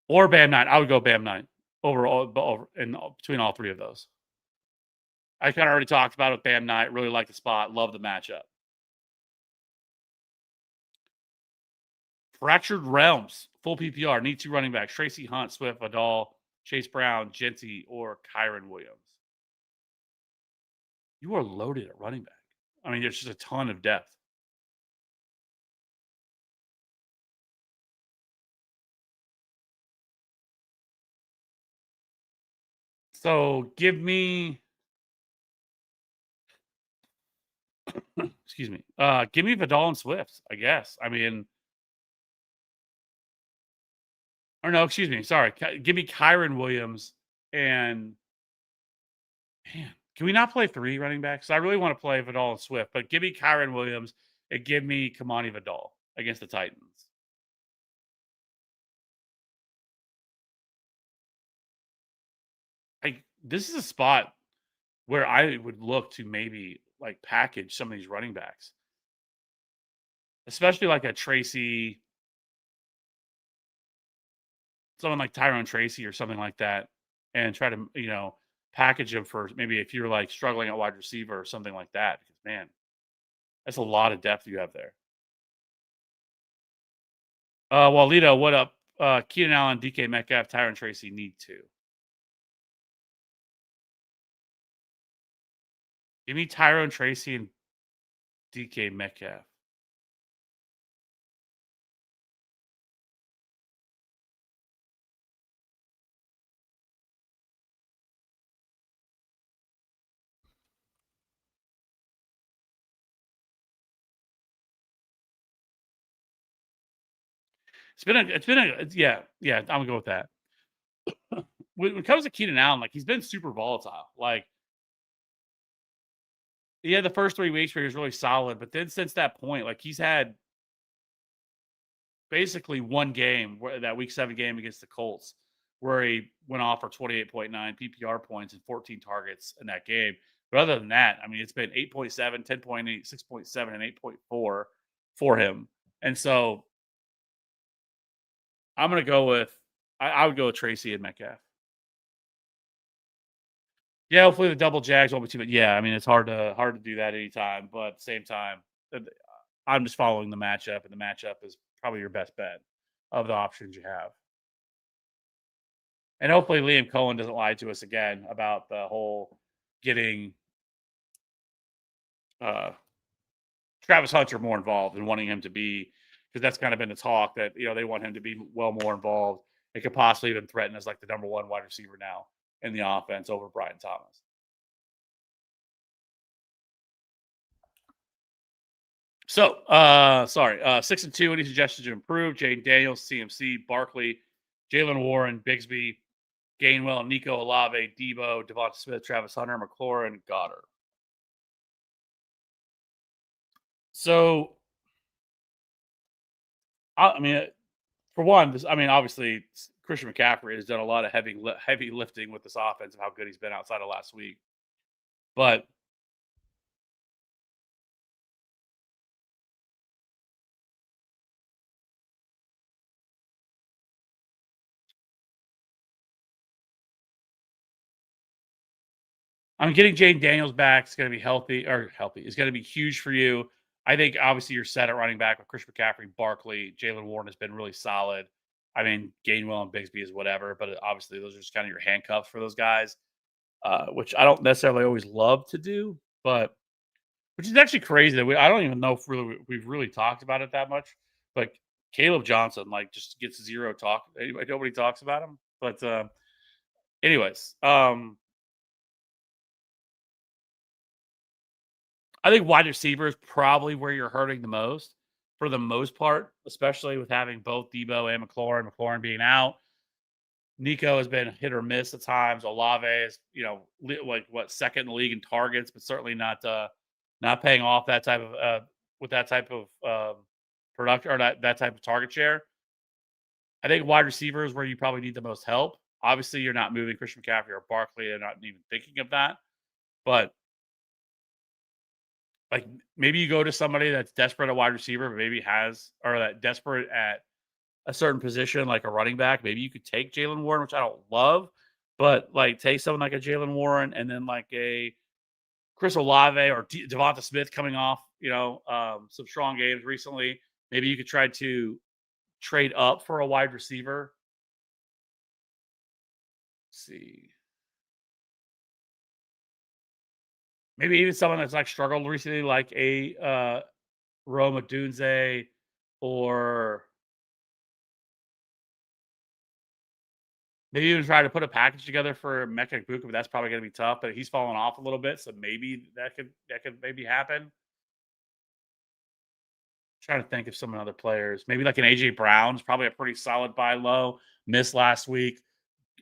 Or Bam 9. I would go Bam 9 between all three of those. I kind of already talked about it with Bam Knight. Really like the spot. Love the matchup. Fractured Realms. Full PPR. Need 2 running backs. Tracy Hunt, Swift, Vidal, Chase Brown, Genty, or Kyron Williams. You are loaded at running back. I mean, there's just a ton of depth. So give me excuse me. Give me Vidal and Swift, I guess. I mean, or no, excuse me. Sorry. Give me Kyron Williams and man, can we not play 3 running backs? I really want to play Vidal and Swift, but give me Kyron Williams and give me Kamani Vidal against the Titans. This is a spot where I would look to maybe like package some of these running backs, especially like a Tracy, someone like Tyrone Tracy or something like that, and try to package them for maybe if you're like struggling at wide receiver or something like that. Because man, that's a lot of depth you have there. Walito, what up? Keenan Allen, DK Metcalf, Tyrone Tracy need to. Give me Tyrone Tracy and DK Metcalf. Yeah, I'm gonna go with that. When it comes to Keenan Allen, like he's been super volatile. Like he had the first 3 weeks where he was really solid, but then since that point, like he's had basically one game where that week 7 game against the Colts where he went off for 28.9 PPR points and 14 targets in that game. But other than that, I mean, it's been 8.7, 10.8, 6.7, and 8.4 for him. And so I'm going to go with, I would go with Tracy and Metcalf. Yeah, hopefully the double Jags won't be too bad. Yeah, I mean, it's hard to do that anytime. But at the same time, I'm just following the matchup, and the matchup is probably your best bet of the options you have. And hopefully Liam Cohen doesn't lie to us again about the whole getting Travis Hunter more involved and wanting him to be, because that's kind of been the talk that they want him to be well more involved. It could possibly even threaten as like the number 1 wide receiver now in the offense over Brian Thomas. So, sorry, 6-2. Any suggestions to improve? Jaden Daniels, CMC, Barkley, Jalen Warren, Bigsby, Gainwell, Nico Olave, Debo, Devonta Smith, Travis Hunter, McLaurin, Goddard. So, I mean, for one, I mean, obviously, Christian McCaffrey has done a lot of heavy lifting with this offense of how good he's been outside of last week. But I'm getting Jaden Daniels back. It's going to be healthy. It's going to be huge for you. I think obviously you're set at running back with Christian McCaffrey, Barkley, Jalen Warren has been really solid. I mean, Gainwell and Bigsby is whatever, but obviously those are just kind of your handcuffs for those guys, which I don't necessarily always love to do, but which is actually crazy that I don't even know if we've really talked about it that much. But Caleb Johnson like just gets zero talk. Nobody talks about him. But anyways, I think wide receiver is probably where you're hurting the most for the most part, especially with having both Debo and McLaurin. McLaurin being out, Nico has been hit or miss at times. Olave is, like what second in the league in targets, but certainly not paying off that type of with that type of production or that type of target share. I think wide receiver is where you probably need the most help. Obviously, you're not moving Christian McCaffrey or Barkley. They're not even thinking of that, but like maybe you go to somebody that's desperate at wide receiver, but maybe has or that desperate at a certain position, like a running back. Maybe you could take Jalen Warren, which I don't love, but like take someone like a Jalen Warren and then like a Chris Olave or Devonta Smith coming off, some strong games recently. Maybe you could try to trade up for a wide receiver. Let's see. Maybe even someone that's like struggled recently, like a Rome Odunze or maybe even try to put a package together for Mecca Buka, but that's probably going to be tough. But he's fallen off a little bit, so maybe that could maybe happen. Trying to think of some other players, maybe like an AJ Brown's probably a pretty solid buy low. Missed last week,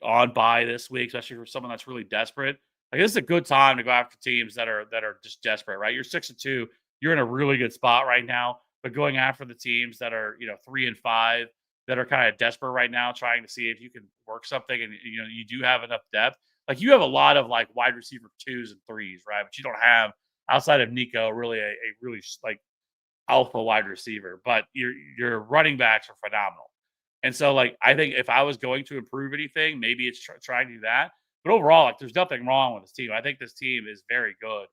on buy this week, especially for someone that's really desperate. Like this is a good time to go after teams that are just desperate, right? You're 6-2, you're in a really good spot right now. But going after the teams that are 3-5 that are kind of desperate right now, trying to see if you can work something, and you do have enough depth. Like you have a lot of like wide receiver twos and threes, right? But you don't have outside of Nico really a really like alpha wide receiver. But your running backs are phenomenal. And so, like, I think if I was going to improve anything, maybe it's trying to do that. But overall, like, there's nothing wrong with this team. I think this team is very good,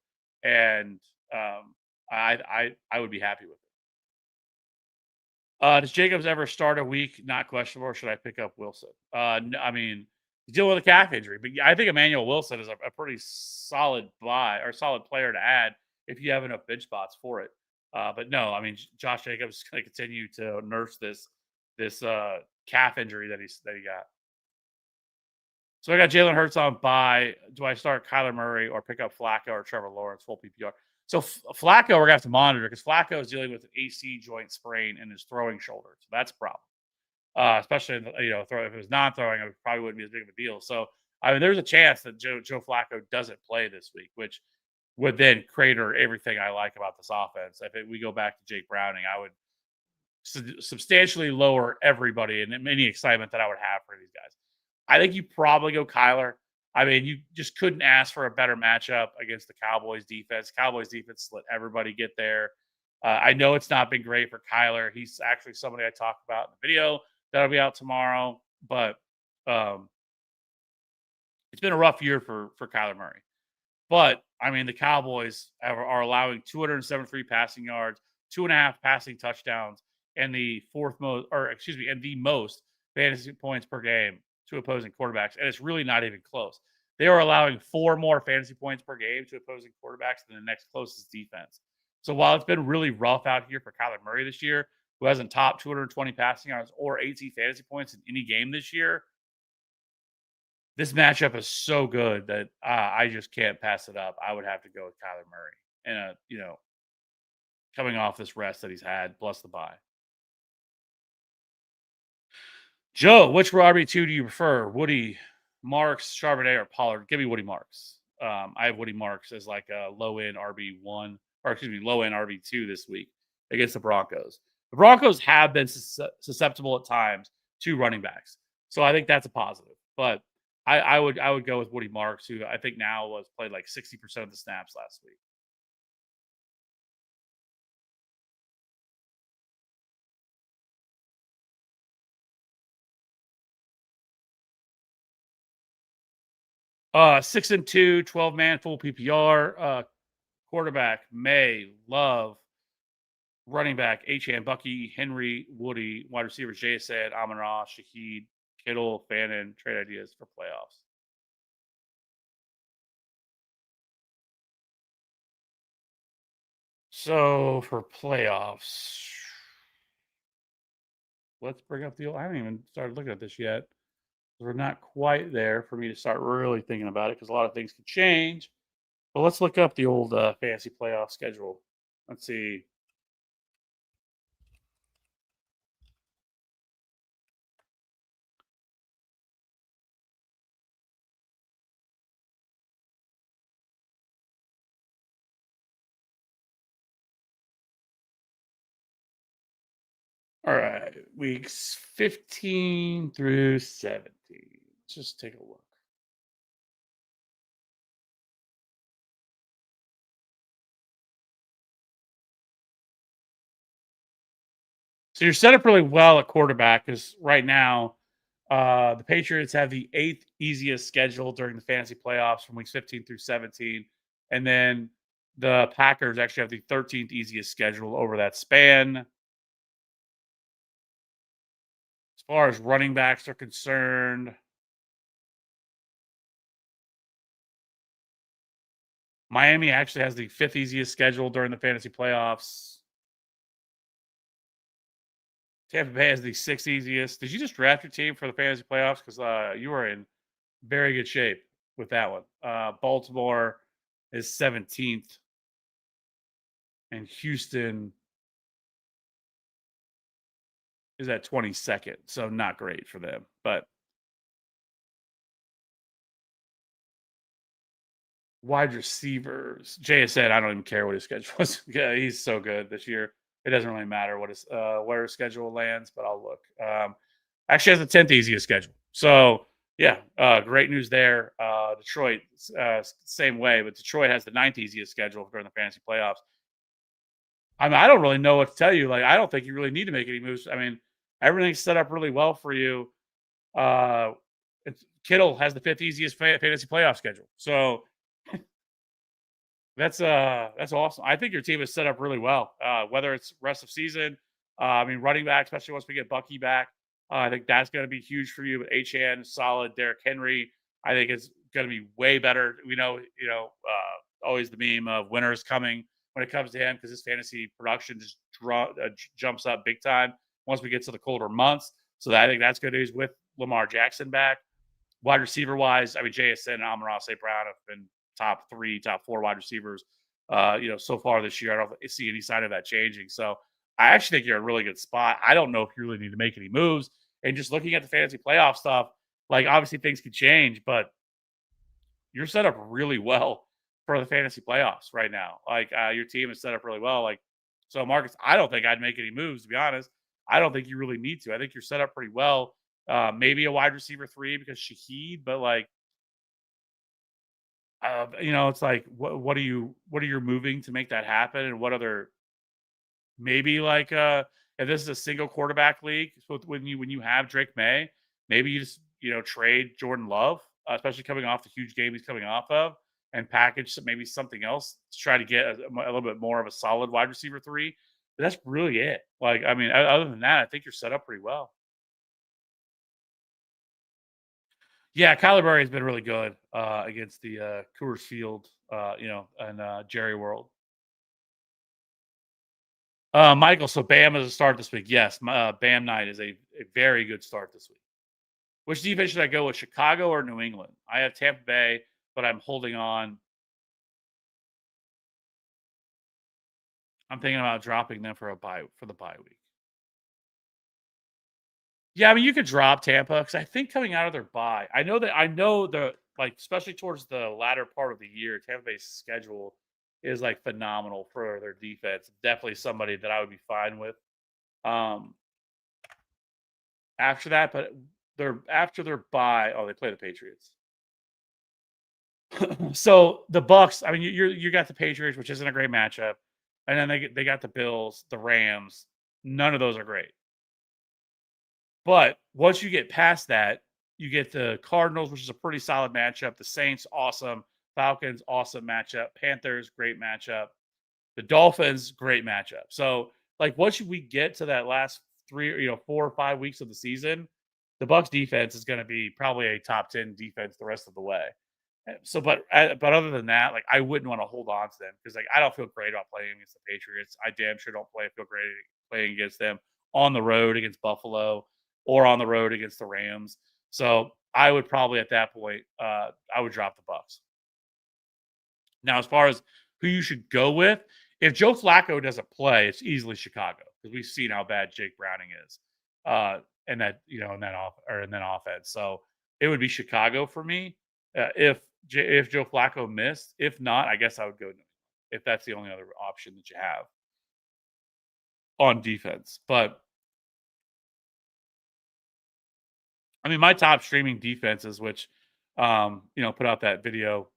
and I would be happy with it. Does Jacobs ever start a week not questionable, or should I pick up Wilson? I mean, he's dealing with a calf injury, but yeah, I think Emmanuel Wilson is a pretty solid buy or solid player to add if you have enough bench spots for it. But no, I mean, Josh Jacobs is going to continue to nurse this calf injury that he got. So I got Jalen Hurts on bye. Do I start Kyler Murray or pick up Flacco or Trevor Lawrence full PPR? So Flacco, we're gonna have to monitor because Flacco is dealing with an AC joint sprain in his throwing shoulder, so that's a problem. Especially if it was non-throwing, it probably wouldn't be as big of a deal. So I mean, there's a chance that Joe Flacco doesn't play this week, which would then crater everything I like about this offense. We go back to Jake Browning, I would substantially lower everybody and any excitement that I would have for these guys. I think you probably go Kyler. I mean, you just couldn't ask for a better matchup against the Cowboys defense. Cowboys defense let everybody get there. I know it's not been great for Kyler. He's actually somebody I talked about in the video that'll be out tomorrow, but um, it's been a rough year for Kyler Murray. But I mean, the Cowboys are allowing 273 passing yards, 2.5 passing touchdowns, and the fourth most, or excuse me, and the most fantasy points per game to opposing quarterbacks. And it's really not even close. They are allowing 4 more fantasy points per game to opposing quarterbacks than the next closest defense. So while it's been really rough out here for Kyler Murray this year, who hasn't topped 220 passing yards or 18 fantasy points in any game this year, this matchup is so good that I just can't pass it up. I would have to go with Kyler Murray in a coming off this rest that he's had, plus the bye. Joe, which RB2 do you prefer? Woody, Marks, Charbonnet, or Pollard? Give me Woody Marks. I have Woody Marks as like a low end RB1, or excuse me, low end RB2 this week against the Broncos. The Broncos have been susceptible at times to running backs, so I think that's a positive. But I would go with Woody Marks, who I think now was played like 60% of the snaps last week. 6-2, 12-man full PPR. Quarterback, May, Love. Running back, H.N. Bucky, Henry, Woody. Wide receivers, JSN, Amon-Ra, Shaheed, Kittle, Fannin. Trade ideas for playoffs. So for playoffs, let's bring up the old. I haven't even started looking at this yet. We're not quite there for me to start really thinking about it because a lot of things can change. But let's look up the old fantasy playoff schedule. Let's see. All right, weeks 15 through 17. Let's just take a look. So you're set up really well at quarterback because right now the Patriots have the eighth easiest schedule during the fantasy playoffs from weeks 15 through 17. And then the Packers actually have the 13th easiest schedule over that span. As far as running backs are concerned, Miami actually has the fifth easiest schedule during the fantasy playoffs. Tampa Bay has the sixth easiest. Did you just draft your team for the fantasy playoffs? Because you are in very good shape with that one. Baltimore is 17th, and Houston is at 22nd. So not great for them. But wide receivers, JSN, I don't even care what his schedule was. Yeah, he's so good this year. It doesn't really matter what his where his schedule lands, but I'll look. Actually has the 10th easiest schedule. So yeah, great news there. Detroit, same way, but Detroit has the ninth easiest schedule during the fantasy playoffs. I mean, I don't really know what to tell you. Like, I don't think you really need to make any moves. I mean, everything's set up really well for you. Uh, Kittle has the fifth easiest fantasy playoff schedule. So that's awesome. I think your team is set up really well. Whether it's rest of season, I mean, running back, especially once we get Bucky back, I think that's going to be huge for you. But HN solid, Derrick Henry, I think it's going to be way better. We know, always the meme of winners coming when it comes to him because his fantasy production just jumps up big time once we get to the colder months. So I think that's good news with Lamar Jackson back. Wide receiver wise, I mean, JSN and Amon-Ra St. Brown have been top three, top four wide receivers, so far this year. I don't see any sign of that changing. So I actually think you're in a really good spot. I don't know if you really need to make any moves. And just looking at the fantasy playoff stuff, like obviously things could change, but you're set up really well for the fantasy playoffs right now. Like your team is set up really well. Like so, Marcus, I don't think I'd make any moves to be honest. I don't think you really need to. I think you're set up pretty well. Maybe a wide receiver 3 because Shaheed, but like it's like what are you moving to make that happen, and what other maybe like if this is a single quarterback league, so when you have Drake May, maybe you just trade Jordan Love, especially coming off the huge game he's coming off of, and package maybe something else to try to get a little bit more of a solid wide receiver 3. But that's really it. Like I mean, other than that, I think you're set up pretty well. Yeah, Kyler Murray has been really good against the Coors Field, and Jerry World. Michael, so Bam is a start this week. Yes, Bam night is a very good start this week. Which defense should I go with, Chicago or New England? I have Tampa Bay, but I'm holding on. I'm thinking about dropping them for the bye week. Yeah, I mean, you could drop Tampa because I think coming out of their bye, I know the like especially towards the latter part of the year, Tampa Bay's schedule is like phenomenal for their defense. Definitely somebody that I would be fine with. Um, after that, but they're after their bye. Oh, they play the Patriots. So the Bucks. I mean, you got the Patriots, which isn't a great matchup, and then they got the Bills, the Rams. None of those are great. But once you get past that, you get the Cardinals, which is a pretty solid matchup. The Saints, awesome. Falcons, awesome matchup. Panthers, great matchup. The Dolphins, great matchup. So, like, once we get to that last 4 or 5 weeks of the season, the Bucks defense is going to be probably a top 10 defense the rest of the way. So, but other than that, like, I wouldn't want to hold on to them because, like, I don't feel great about playing against the Patriots. I damn sure don't feel great playing against them on the road against Buffalo or on the road against the Rams. So, I would probably at that point, I would drop the Bucks. Now, as far as who you should go with, if Joe Flacco doesn't play, it's easily Chicago because we've seen how bad Jake Browning is, and that in that in that offense. So it would be Chicago for me if Joe Flacco missed. If not, I guess I would go New England if that's the only other option that you have on defense. But I mean, my top streaming defenses, which put out that video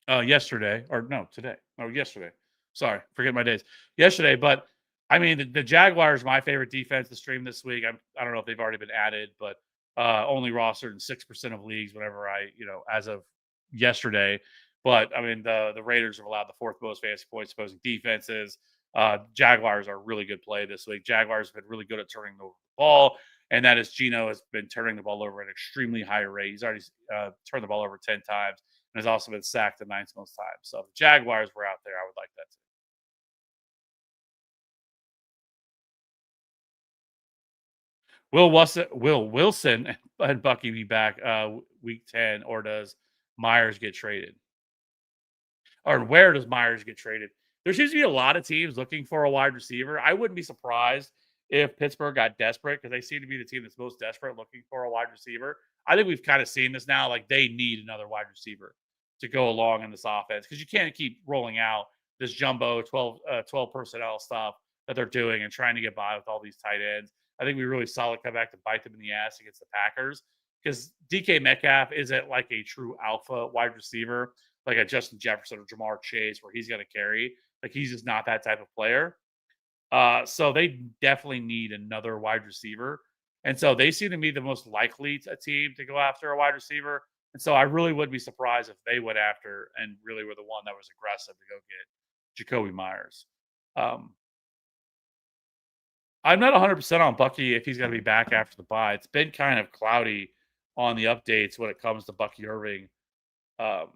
yesterday, or no, today. Oh, yesterday. Sorry, forget my days. Yesterday, but I mean, the Jaguars, my favorite defense to stream this week. I don't know if they've already been added, but only rostered in 6% of leagues. Whenever as of yesterday. But I mean, the Raiders have allowed the fourth most fantasy points opposing defenses. Jaguars are really good play this week. Jaguars have been really good at turning the ball, and that is Gino has been turning the ball over at an extremely high rate. He's already turned the ball over 10 times and has also been sacked the ninth most times. So if the Jaguars were out there, I would like that too. Will Wilson and Bucky be back week 10, or does Myers get traded? Or where does Myers get traded? There seems to be a lot of teams looking for a wide receiver. I wouldn't be surprised if Pittsburgh got desperate because they seem to be the team that's most desperate looking for a wide receiver. I think we've kind of seen this now. Like they need another wide receiver to go along in this offense because you can't keep rolling out this jumbo 12 personnel stuff that they're doing and trying to get by with all these tight ends. I think we really saw it come back to bite them in the ass against the Packers because DK Metcalf isn't like a true alpha wide receiver like a Justin Jefferson or Jamar Chase where he's going to carry. Like he's just not that type of player. So they definitely need another wide receiver. And so they seem to be the most likely team to go after a wide receiver. And so I really would be surprised if they went after and really were the one that was aggressive to go get Jacoby Myers. Um, I'm not 100% on Bucky if he's going to be back after the bye. It's been kind of cloudy on the updates when it comes to Bucky Irving. Um,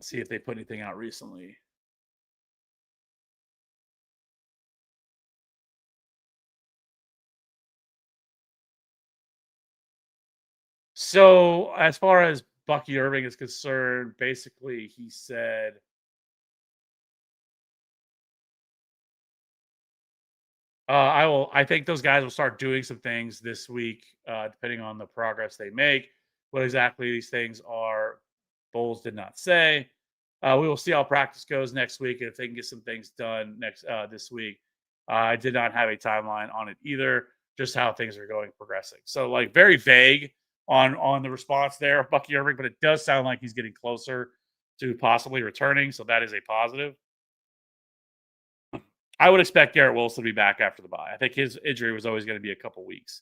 see if they put anything out recently. So, as far as Bucky Irving is concerned, basically he said, I think those guys will start doing some things this week, depending on the progress they make. What exactly these things are, Bowles did not say. We will see how practice goes next week and if they can get some things done this week. I did not have a timeline on it either, just how things are going progressing. So, like, very vague on the response there of Bucky Irving, but it does sound like he's getting closer to possibly returning. So that is a positive. I would expect Garrett Wilson to be back after the bye. I think his injury was always going to be a couple weeks.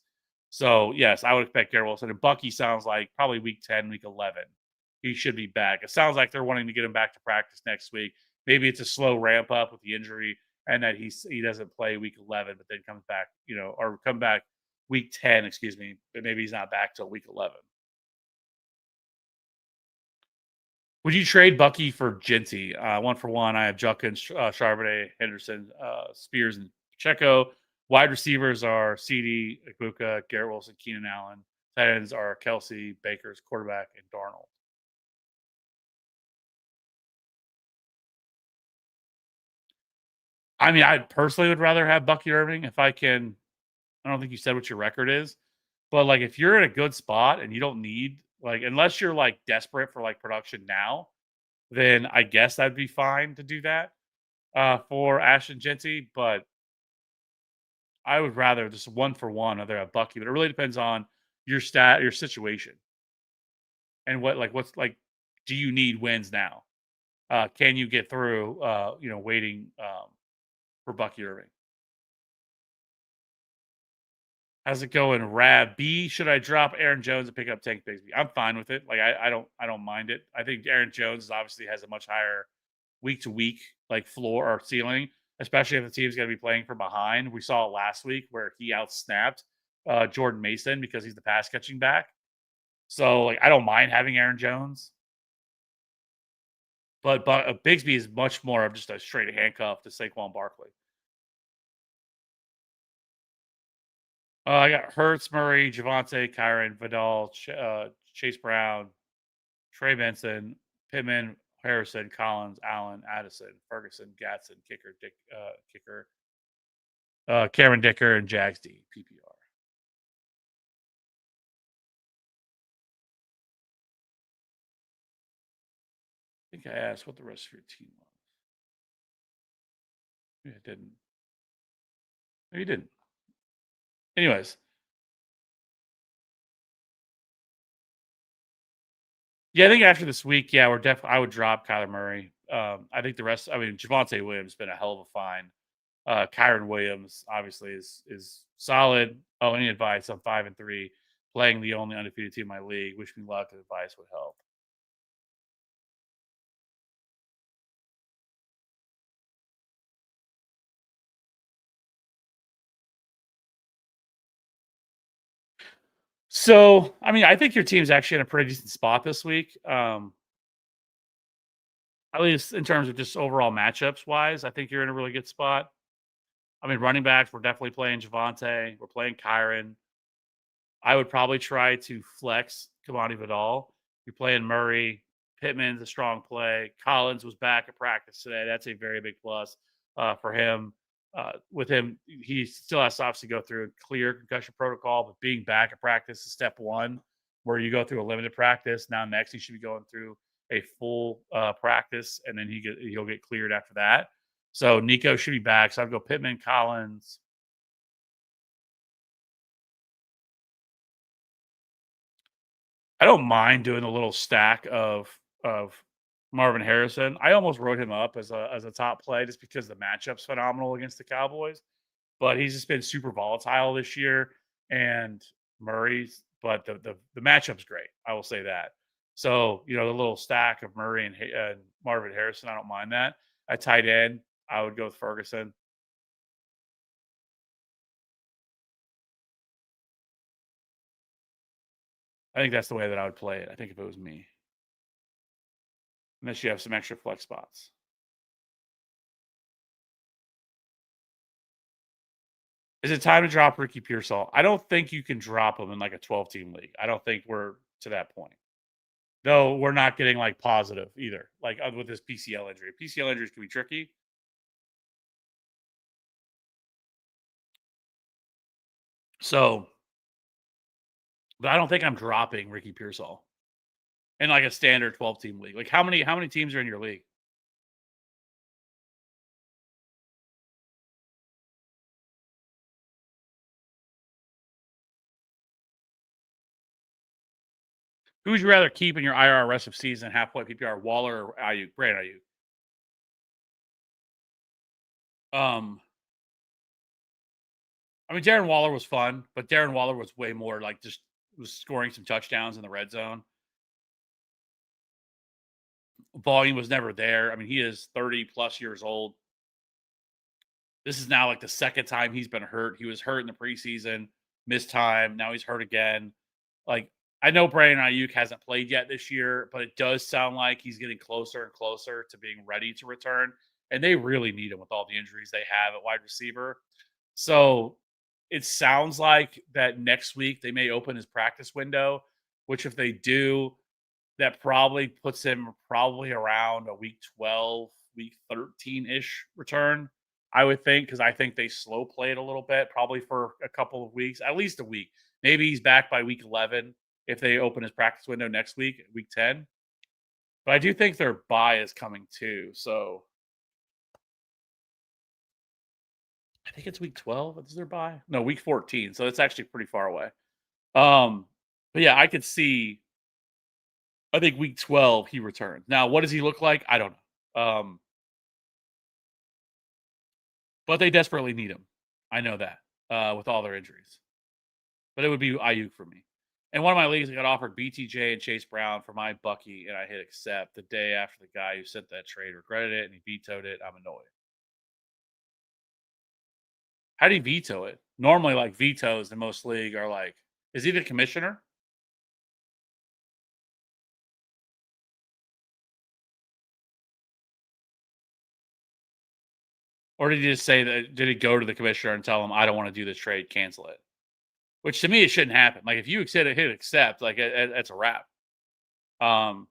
So, yes, I would expect Garrett Wilson. And Bucky sounds like probably week 10, week 11. He should be back. It sounds like they're wanting to get him back to practice next week. Maybe it's a slow ramp up with the injury and that he doesn't play week 11, but then comes back, or come back week 10, excuse me, but maybe he's not back till week 11. Would you trade Bucky for Genty? 1 for 1. I have Junkins, Charbonnet, Henderson, Spears, and Pacheco. Wide receivers are CD, Ibuka, Garrett Wilson, Keenan Allen. Tight ends are Kelsey, Baker's quarterback, and Darnold. I mean, I personally would rather have Bucky Irving if I can. I don't think you said what your record is, but like if you're in a good spot and you don't need like unless you're like desperate for like production now, then I guess that'd be fine to do that for Ashton Genty. But I would rather just one for one, other have Bucky. But it really depends on your situation, and what's like. Do you need wins now? Can you get through? Waiting for Bucky Irving. How's it going, Rab B? Should I drop Aaron Jones and pick up Tank Bigsby? I'm fine with it. Like I don't mind it. I think Aaron Jones obviously has a much higher week to week like floor or ceiling, especially if the team's going to be playing from behind. We saw it last week where he outsnapped Jordan Mason because he's the pass catching back. So like I don't mind having Aaron Jones, but Bigsby is much more of just a straight handcuff to Saquon Barkley. I got Hurts, Murray, Javante, Kyron, Vidal, Chase Brown, Trey Benson, Pittman, Harrison, Collins, Allen, Addison, Ferguson, Gatson, Cameron Dicker, and Jags D, PPR. I think I asked what the rest of your team was. Maybe I didn't. Maybe you didn't. Anyways. Yeah, I think after this week, yeah, we're definitely. I would drop Kyler Murray. I think the rest. I mean, Javante Williams has been a hell of a find. Kyron Williams obviously is solid. Oh, any advice? I'm 5-3, playing the only undefeated team in my league. Wish me luck. Advice would help. So, I mean, I think your team's actually in a pretty decent spot this week. At least in terms of just overall matchups wise, I think you're in a really good spot. I mean, running backs, we're definitely playing Javante. We're playing Kyron. I would probably try to flex Kamani Vidal. You're playing Murray. Pittman's a strong play. Collins was back at practice today. That's a very big plus for him. With him, he still has to obviously go through a clear concussion protocol, but being back at practice is step one, where you go through a limited practice. Now, next, he should be going through a full practice, and then he'll get cleared after that. So Nico should be back. So I'd go Pittman, Collins. I don't mind doing a little stack of Marvin Harrison. I almost wrote him up as a top play just because the matchup's phenomenal against the Cowboys, but he's just been super volatile this year. And Murray's, but the matchup's great. I will say that. So the little stack of Murray and Marvin Harrison, I don't mind that. At tight end, I would go with Ferguson. I think that's the way that I would play it. I think if it was me, unless you have some extra flex spots. Is it time to drop Ricky Pearsall? I don't think you can drop him in like a 12-team league. I don't think we're to that point. Though we're not getting like positive either, like with this PCL injury. PCL injuries can be tricky. So, but I don't think I'm dropping Ricky Pearsall in like a standard 12-team league. Like how many teams are in your league? Who would you rather keep in your IR rest of season, half point PPR, Waller or Ayuk? Brand Ayuk. Um, I mean, Darren Waller was fun, but Darren Waller was way more like just was scoring some touchdowns in the red zone. Volume was never there. I mean, he is 30 plus years old. This is now like the second time he's been hurt. He was hurt in the preseason, missed time. Now he's hurt again. Like, I know Brandon Ayuk hasn't played yet this year, but it does sound like he's getting closer and closer to being ready to return. And they really need him with all the injuries they have at wide receiver. So it sounds like that next week they may open his practice window, which if they do, that probably puts him probably around a week 12, week 13 ish return. I would think, because I think they slow played a little bit, probably for a couple of weeks, at least a week. Maybe he's back by week 11 if they open his practice window next week, week 10. But I do think their bye is coming too. So I think it's week 12. Is their bye? No, week 14. So it's actually pretty far away. Um, but yeah, I could see. I think week 12 he returns. Now, what does he look like? I don't know. But they desperately need him. I know that with all their injuries. But it would be Ayuk for me. And one of my leagues, I got offered BTJ and Chase Brown for my Bucky, and I hit accept the day after the guy who sent that trade regretted it and he vetoed it. I'm annoyed. How do you veto it? Normally, like vetoes in most league are like, is he the commissioner? Or did he just say that? Did he go to the commissioner and tell him, I don't want to do this trade, cancel it? Which to me, it shouldn't happen. Like if you hit accept, like it's a wrap. Um,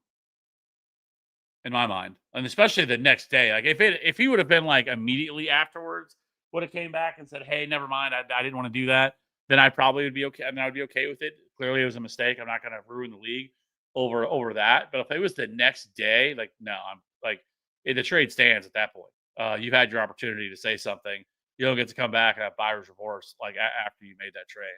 in my mind, and especially the next day. Like if he would have been like immediately afterwards, would have came back and said, "Hey, never mind, I didn't want to do that," then I probably would be okay. I mean, I would be okay with it. Clearly, it was a mistake. I'm not going to ruin the league over that. But if it was the next day, like no, I'm like the trade stands at that point. You've had your opportunity to say something. You don't get to come back and have buyer's remorse like after you made that trade.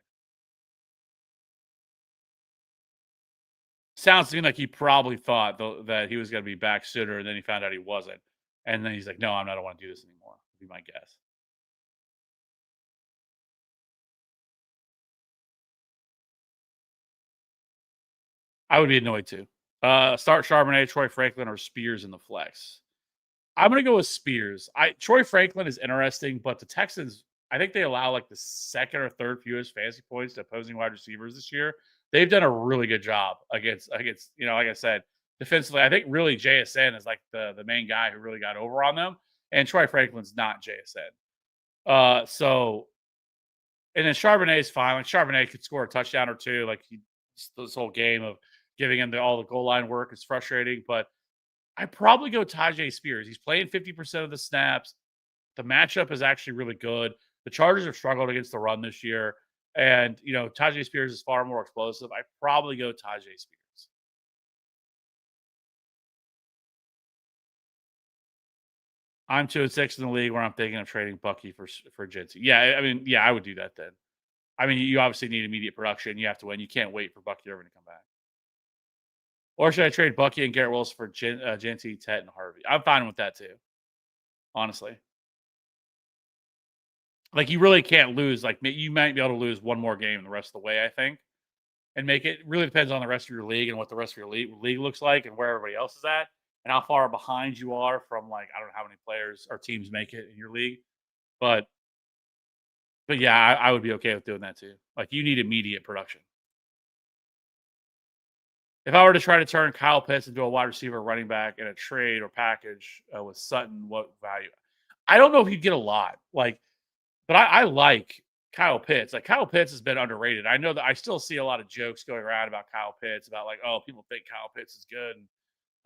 Sounds to me like he probably thought that he was gonna be back sooner, and then he found out he wasn't, and then he's like, "No, I'm not. I don't wanna do this anymore," would be my guess. I would be annoyed too. Start Charbonnet, Troy Franklin, or Spears in the flex. I'm gonna go with Spears. I Troy Franklin is interesting, but the Texans, I think they allow like the second or third fewest fantasy points to opposing wide receivers this year. They've done a really good job against like I said, defensively. I think really JSN is like the main guy who really got over on them, and Troy Franklin's not JSN. So and then Charbonnet is fine. Like Charbonnet could score a touchdown or two. Like this whole game of giving him all the goal line work is frustrating, but I probably go Tajay Spears. He's playing 50% of the snaps. The matchup is actually really good. The Chargers have struggled against the run this year. And, Tajay Spears is far more explosive. I probably go Tajay Spears. I'm 2-6 in the league where I'm thinking of trading Bucky for Jency. Yeah, I mean, yeah, I would do that then. I mean, you obviously need immediate production. You have to win. You can't wait for Bucky Irvin to come back. Or should I trade Bucky and Garrett Wilson for Jency, Tet, and Harvey? I'm fine with that too, honestly. Like you really can't lose. Like you might be able to lose one more game the rest of the way, I think, and make it really depends on the rest of your league and what the rest of your league looks like and where everybody else is at and how far behind you are from like I don't know how many players or teams make it in your league, but yeah, I would be okay with doing that too. Like you need immediate production. If I were to try to turn Kyle Pitts into a wide receiver, running back in a trade or package with Sutton, what value? I don't know if he'd get a lot. Like but I like Kyle Pitts. Like Kyle Pitts has been underrated. I know that I still see a lot of jokes going around about Kyle Pitts about like, oh, people think Kyle Pitts is good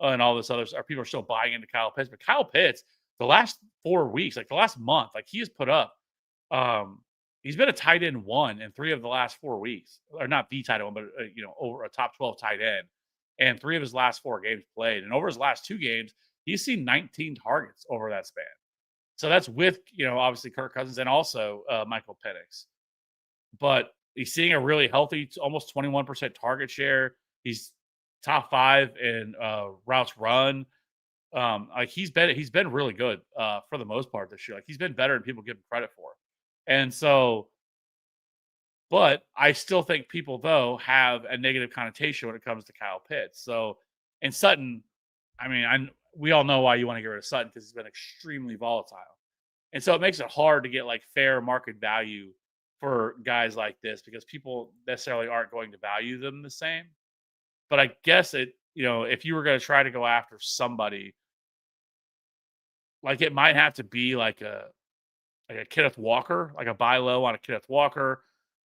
and all this other stuff. People are still buying into Kyle Pitts, but Kyle Pitts, the last 4 weeks, like the last month, like he has put up. Um, he's been a tight end one in 3 of the last 4 weeks, or not the tight end one, but over a top 12 tight end, and 3 of his last 4 games played, and over his last 2 games, he's seen 19 targets over that span. So that's with, obviously Kirk Cousins and also Michael Penix. But he's seeing a really healthy, almost 21% target share. He's top 5 in routes run. Like he's been really good for the most part this year. Like he's been better than people give him credit for. And so, but I still think people though have a negative connotation when it comes to Kyle Pitts. So, and Sutton, I mean, we all know why you want to get rid of Sutton because he's been extremely volatile. And so it makes it hard to get like fair market value for guys like this because people necessarily aren't going to value them the same. But I guess if you were going to try to go after somebody, like it might have to be like a Kenneth Walker, like a buy low on a Kenneth Walker,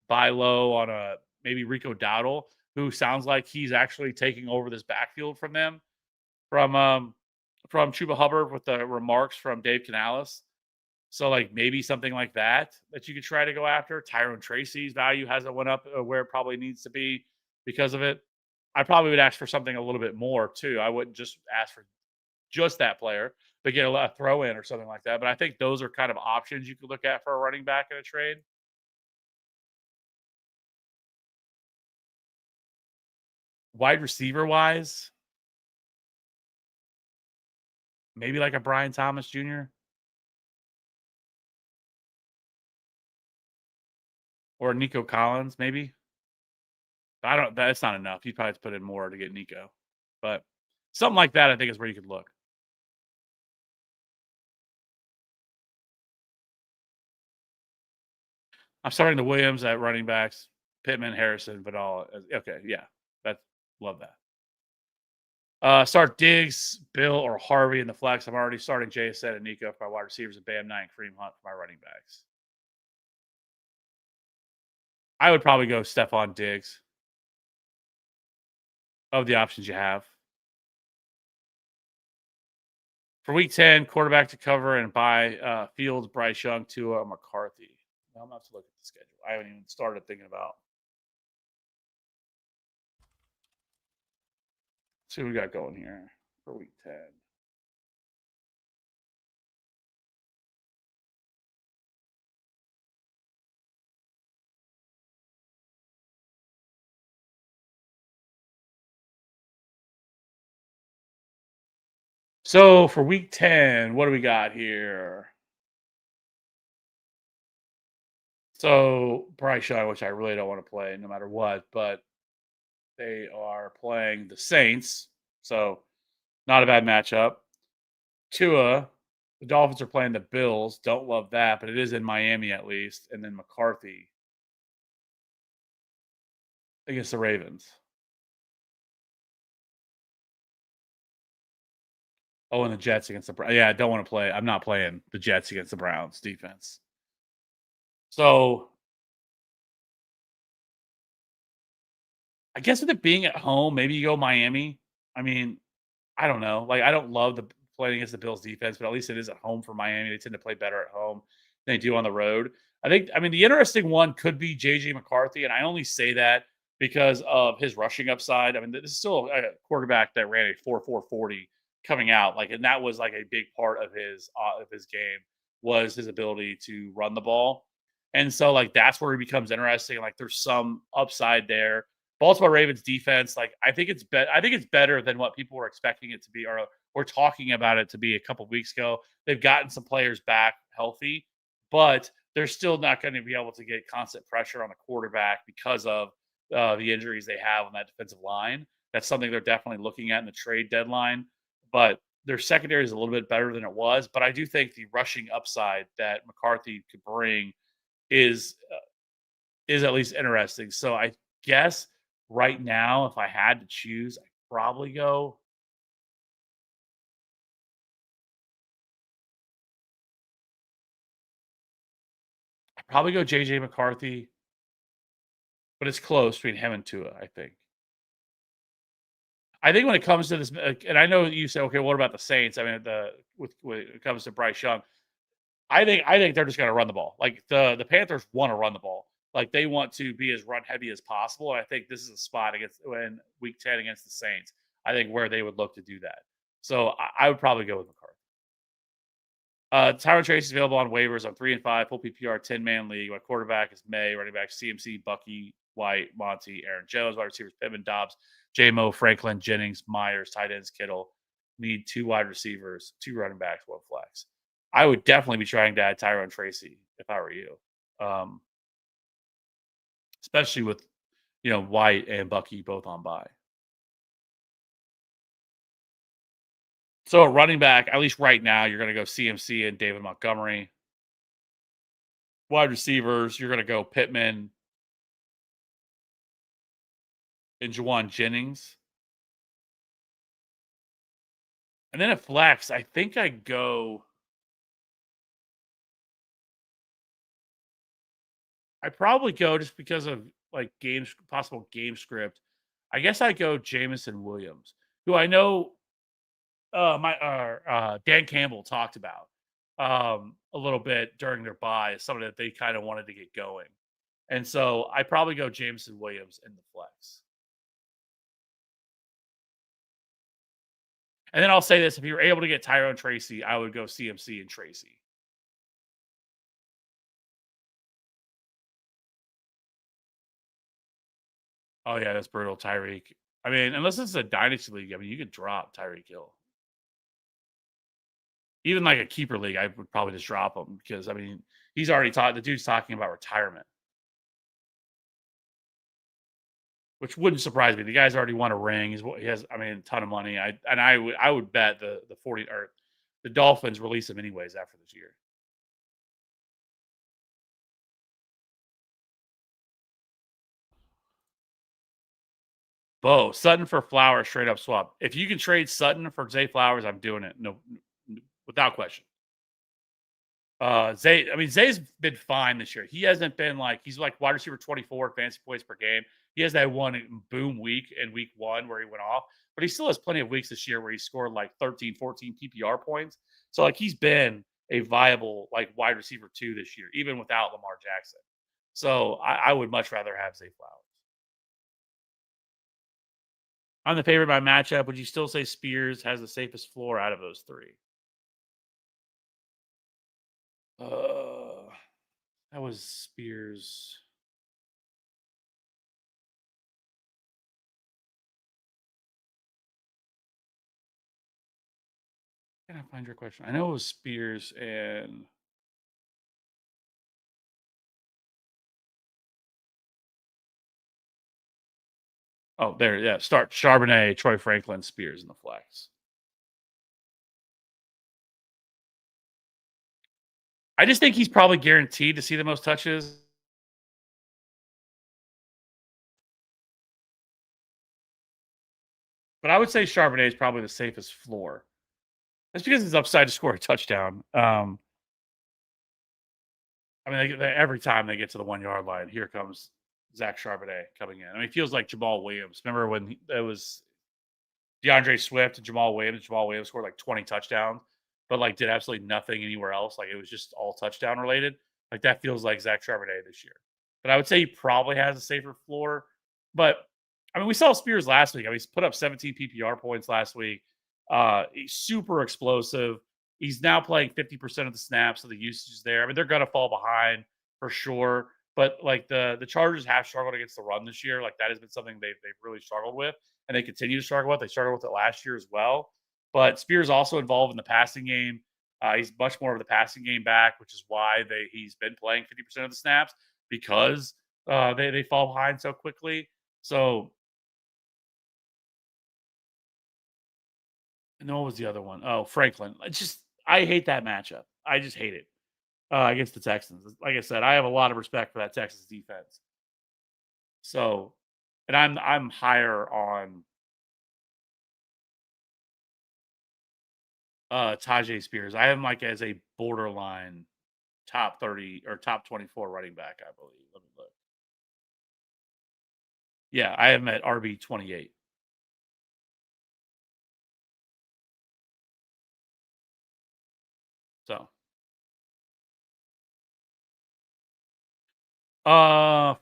buy low on a maybe Rico Dowdle, who sounds like he's actually taking over this backfield from them, from Chuba Hubbard with the remarks from Dave Canales. So like maybe something like that you could try to go after. Tyrone Tracy's value hasn't went up where it probably needs to be because of it. I probably would ask for something a little bit more too. I wouldn't just ask for just that player, but get a throw in or something like that. But I think those are kind of options you could look at for a running back in a trade. Wide receiver wise, maybe like a Brian Thomas Jr. or Nico Collins, maybe. I don't. That's not enough. You probably have to put in more to get Nico, but something like that, I think, is where you could look. I'm starting the Williams at running backs, Pittman, Harrison, Vidal. Okay, yeah, that's love that. Start Diggs, Bill, or Harvey in the flex. I'm already starting JSN and Nico for my wide receivers and Bam Knight, Kareem Hunt for my running backs. I would probably go Stephon Diggs of the options you have. For week 10, quarterback to cover and buy Fields, Bryce Young, Tua, McCarthy. I'm going to have to look at the schedule. I haven't even started thinking about. Let's see what we got going here for week 10. So for week 10, what do we got here? So Bryce Young, which I really don't want to play no matter what, but they are playing the Saints. So not a bad matchup. Tua, the Dolphins are playing the Bills. Don't love that, but it is in Miami at least. And then McCarthy against the Ravens. Oh, and the Jets against the Browns. Yeah, I don't want to play. I'm not playing the Jets against the Browns defense. So I guess with it being at home, maybe you go Miami. I mean, I don't know. Like, I don't love the playing against the Bills defense, but at least it is at home for Miami. They tend to play better at home than they do on the road. I mean, the interesting one could be JJ McCarthy, and I only say that because of his rushing upside. I mean, this is still a quarterback that ran a 4.40 coming out, like, and that was like a big part of his game was his ability to run the ball. And so like that's where he becomes interesting. Like there's some upside there. Baltimore Ravens defense, like I think it's better than what people were expecting it to be, or we're talking about it to be a couple weeks ago. They've gotten some players back healthy, but they're still not going to be able to get constant pressure on the quarterback because of the injuries they have on that defensive line. That's something they're definitely looking at in the trade deadline. But their secondary is a little bit better than it was. But I do think the rushing upside that McCarthy could bring is is at least interesting. So I guess right now, if I had to choose, I'd probably go. I'd probably go JJ McCarthy, but it's close between him and Tua. I think when it comes to this, and I know you say, okay, what about the Saints? I mean, when it comes to Bryce Young, I think they're just going to run the ball. Like the Panthers want to run the ball. Like they want to be as run heavy as possible. And I think this is a spot against when week 10 against the Saints. I think where they would look to do that. So I would probably go with McCarthy. Tyrone Tracy is available on waivers on 3 and 5 full PPR 10-man league. My quarterback is May, running back CMC, Bucky, White, Monty, Aaron Jones, wide receivers Pittman, Dobbs, JMO, Franklin, Jennings, Myers, tight ends Kittle. Need 2 wide receivers, 2 running backs, 1 flex. I would definitely be trying to add Tyrone Tracy if I were you, um, especially with White and Bucky both on bye. So a running back, at least right now, you're going to go CMC and David Montgomery. Wide receivers, you're going to go Pittman and Juwan Jennings. And then at flex, I think I go. I probably go just because of like possible game script. I guess I go Jameson Williams, who I know Dan Campbell talked about. a little bit during their bye, something that they kind of wanted to get going. And so I probably go Jameson Williams in the flex. And then I'll say this: if you were able to get Tyrone Tracy, I would go CMC and Tracy. Oh yeah, that's brutal, Tyreek. I mean, unless it's a dynasty league, I mean, you could drop Tyreek Hill. Even like a keeper league, I would probably just drop him because I mean, he's already the dude's talking about retirement, which wouldn't surprise me. The guy's already won a ring. He has, I mean, a ton of money. I would bet the 40 or the Dolphins release him anyways after this year. Bo Sutton for Flowers, straight up swap. If you can trade Sutton for Zay Flowers, I'm doing it. No, without question. Zay, I mean, Zay's been fine this year. He hasn't been like he's like wide receiver 24 fantasy points per game. He has that one boom week in week one where he went off, but he still has plenty of weeks this year where he scored like 13, 14 PPR points. So like he's been a viable like wide receiver two this year, even without Lamar Jackson. So I would much rather have Zay Flowers. I'm the favorite by matchup. Would you still say Spears has the safest floor out of those three? Uh, that was Spears. Can I find your question? I know it was Spears and oh, there, yeah. Start Charbonnet, Troy Franklin, Spears in the flex. I just think he's probably guaranteed to see the most touches. But I would say Charbonnet is probably the safest floor. That's because his upside to score a touchdown. I mean, every time they get to the 1 yard line, here comes Zach Charbonnet coming in. I mean, it feels like Jamal Williams. Remember when it was DeAndre Swift and Jamal Williams? Jamal Williams scored like 20 touchdowns, but like did absolutely nothing anywhere else. Like it was just all touchdown related. Like that feels like Zach Charbonnet this year. But I would say he probably has a safer floor. But I mean, we saw Spears last week. I mean, he's put up 17 PPR points last week. He's super explosive. He's now playing 50% of the snaps, so the usage is there. I mean, they're gonna fall behind for sure. But like the Chargers have struggled against the run this year. Like that has been something they've really struggled with, and they continue to struggle with. They struggled with it last year as well. But Spears also involved in the passing game. He's much more of the passing game back, which is why he's been playing 50% of the snaps because they fall behind so quickly. So, and then what was the other one? Oh, Franklin. I hate that matchup. I just hate it against the Texans. Like I said, I have a lot of respect for that Texas defense. So, and I'm higher on Tajay Spears. I have him like as a borderline top 30 or top 24 running back, I believe. Let me look. Yeah, I have him at RB 28. So,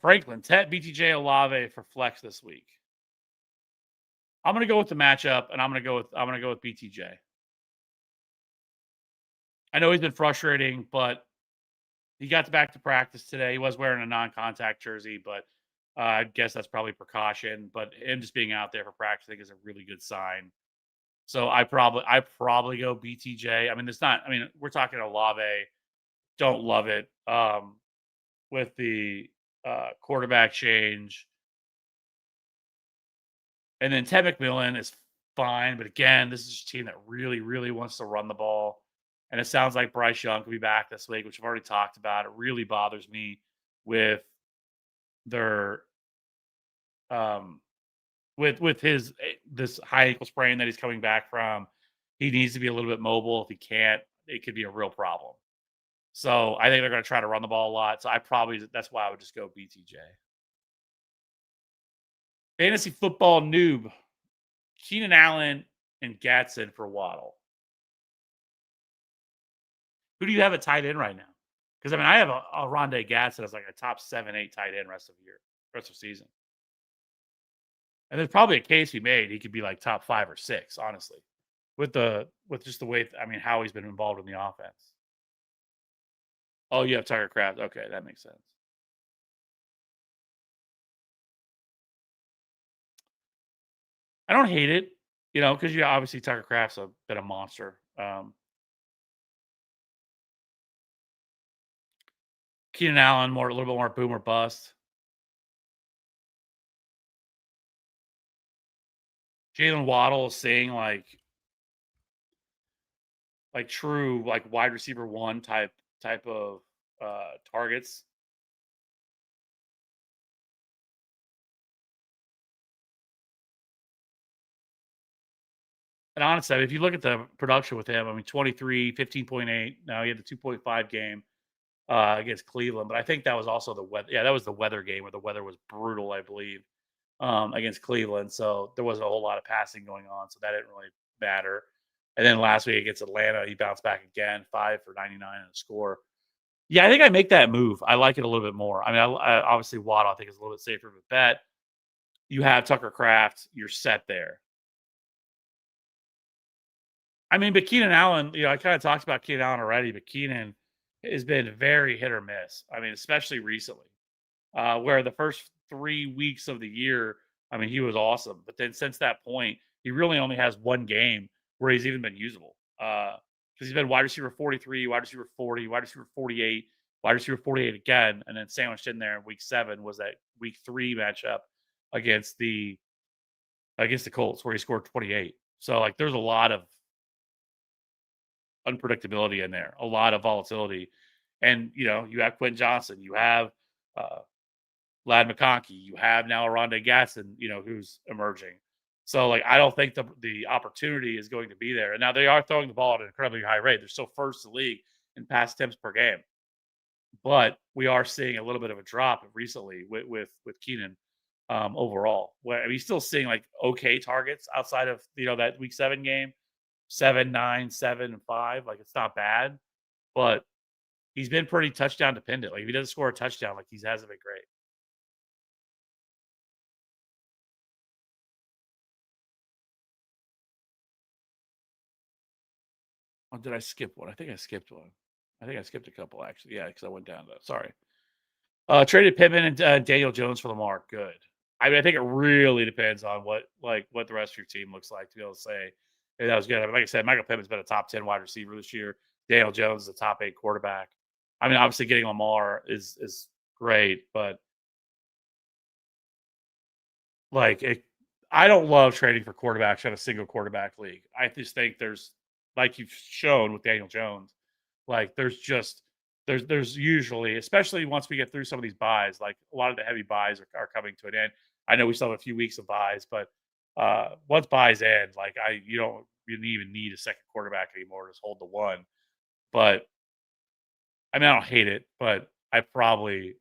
Franklin, Tet, BTJ, Olave for flex this week. I'm gonna go with the matchup, and I'm gonna go with BTJ. I know he's been frustrating, but he got back to practice today. He was wearing a non-contact jersey, but I guess that's probably precaution. But him just being out there for practice, I think, is a really good sign. So I probably go BTJ. I mean, it's not. I mean, we're talking Olave. Don't love it with the quarterback change, and then Ted McMillan is fine. But again, this is a team that really, really wants to run the ball, and it sounds like Bryce Young could be back this week, which I've already talked about. It really bothers me with their um with his this high ankle sprain that he's coming back from. He needs to be a little bit mobile. If he can't, it could be a real problem. So I think they're going to try to run the ball a lot. So that's why I would just go BTJ. Fantasy football noob, Keenan Allen and Gatson for Waddle. Who do you have at tight end right now? Because I mean, I have a Rondé Gatson as like a top 7, 8 tight end rest of the year, rest of the season. And there's probably a case he made. He could be like top 5 or 6, honestly, with just the way I mean how he's been involved in the offense. Oh, you have Tucker Kraft. Okay, that makes sense. I don't hate it, because you obviously Tucker Kraft's been a monster. Keenan Allen, a little bit more boom or bust. Jalen Waddle is seeing like true like wide receiver one type of targets. And honestly, if you look at the production with him, I mean 23, 15.8. Now he had the 2.5 game against Cleveland, but I think that was also the weather. Yeah, that was the weather game where the weather was brutal, I believe, against Cleveland. So there wasn't a whole lot of passing going on, so that didn't really matter. And then last week against Atlanta, he bounced back again, 5 for 99 and a score. Yeah, I think I make that move. I like it a little bit more. I mean, obviously Waddle I think is a little bit safer of a bet. You have Tucker Kraft, you're set there. I mean, but Keenan Allen, I kind of talked about Keenan Allen already, but Keenan has been very hit or miss. I mean, especially recently, where the first 3 weeks of the year, I mean, he was awesome. But then since that point, he really only has one game where he's even been usable. Because he's been wide receiver 43, wide receiver 40, wide receiver 48, wide receiver 48 again, and then sandwiched in there in week 7 was that week 3 matchup against the Colts where he scored 28. So like there's a lot of unpredictability in there, a lot of volatility. And you have Quentin Johnson, you have uh Lad McConkey, you have now Rondé Gatson, who's emerging. So like I don't think the opportunity is going to be there. And now they are throwing the ball at an incredibly high rate. They're still first in the league in pass attempts per game. But we are seeing a little bit of a drop recently with Keenan overall. Where I mean, he's still seeing like okay targets outside of that week 7 game, 7, 9, 7, and 5. Like it's not bad, but he's been pretty touchdown dependent. Like if he doesn't score a touchdown, like he hasn't been great. Oh, did I skip one? I think I skipped one. I think I skipped a couple actually. Yeah, because I went down to sorry. Traded Pittman and Daniel Jones for Lamar. Good. I mean, I think it really depends on what the rest of your team looks like to be able to say hey, that was good. I mean, like I said, Michael Pittman's been a top 10 wide receiver this year. Daniel Jones is a top 8 quarterback. I mean, obviously getting Lamar is great, but like I don't love trading for quarterbacks in a single quarterback league. I just think there's like you've shown with Daniel Jones, like there's usually, especially once we get through some of these buys, like a lot of the heavy buys are coming to an end. I know we still have a few weeks of buys, but once buys end, like you don't even need a second quarterback anymore. Just hold the one. But I mean, I don't hate it, but I probably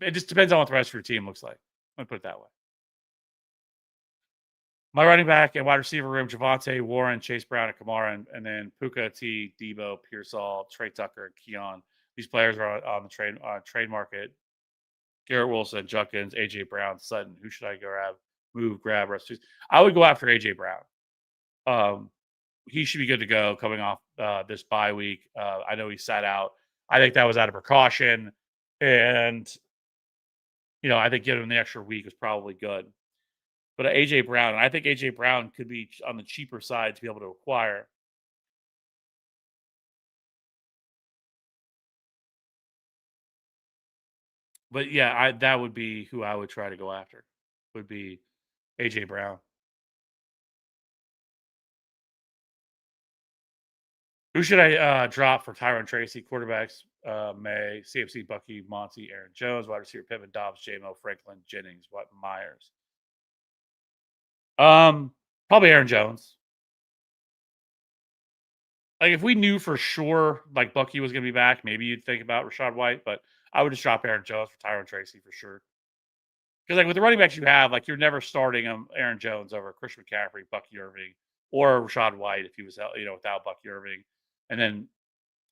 it just depends on what the rest of your team looks like. Let me put it that way. My running back and wide receiver room: Javonte, Warren, Chase Brown, and Kamara, and then Puka T, Debo, Pearsall, Trey Tucker, and Keon. These players are on the trade market. Garrett Wilson, Junkins, AJ Brown, Sutton. Who should I grab? Move, grab, rest. I would go after AJ Brown. Um, he should be good to go coming off this bye week. I know he sat out. I think that was out of precaution, and I think giving him the extra week was probably good. But AJ Brown, and I think AJ Brown could be on the cheaper side to be able to acquire. But yeah, that would be who I would try to go after. Would be AJ Brown. Who should I drop for Tyron Tracy? Quarterbacks: May, CFC, Bucky, Monty, Aaron Jones, wide receiver Pittman, Dobbs, JMO, Franklin, Jennings, what Myers. Probably Aaron Jones. Like if we knew for sure like Bucky was going to be back, maybe you'd think about Rashad White, but I would just drop Aaron Jones for Tyron Tracy for sure. Because like with the running backs you have, like you're never starting Aaron Jones over Christian McCaffrey, Bucky Irving, or Rashad White if he was without Bucky Irving, and then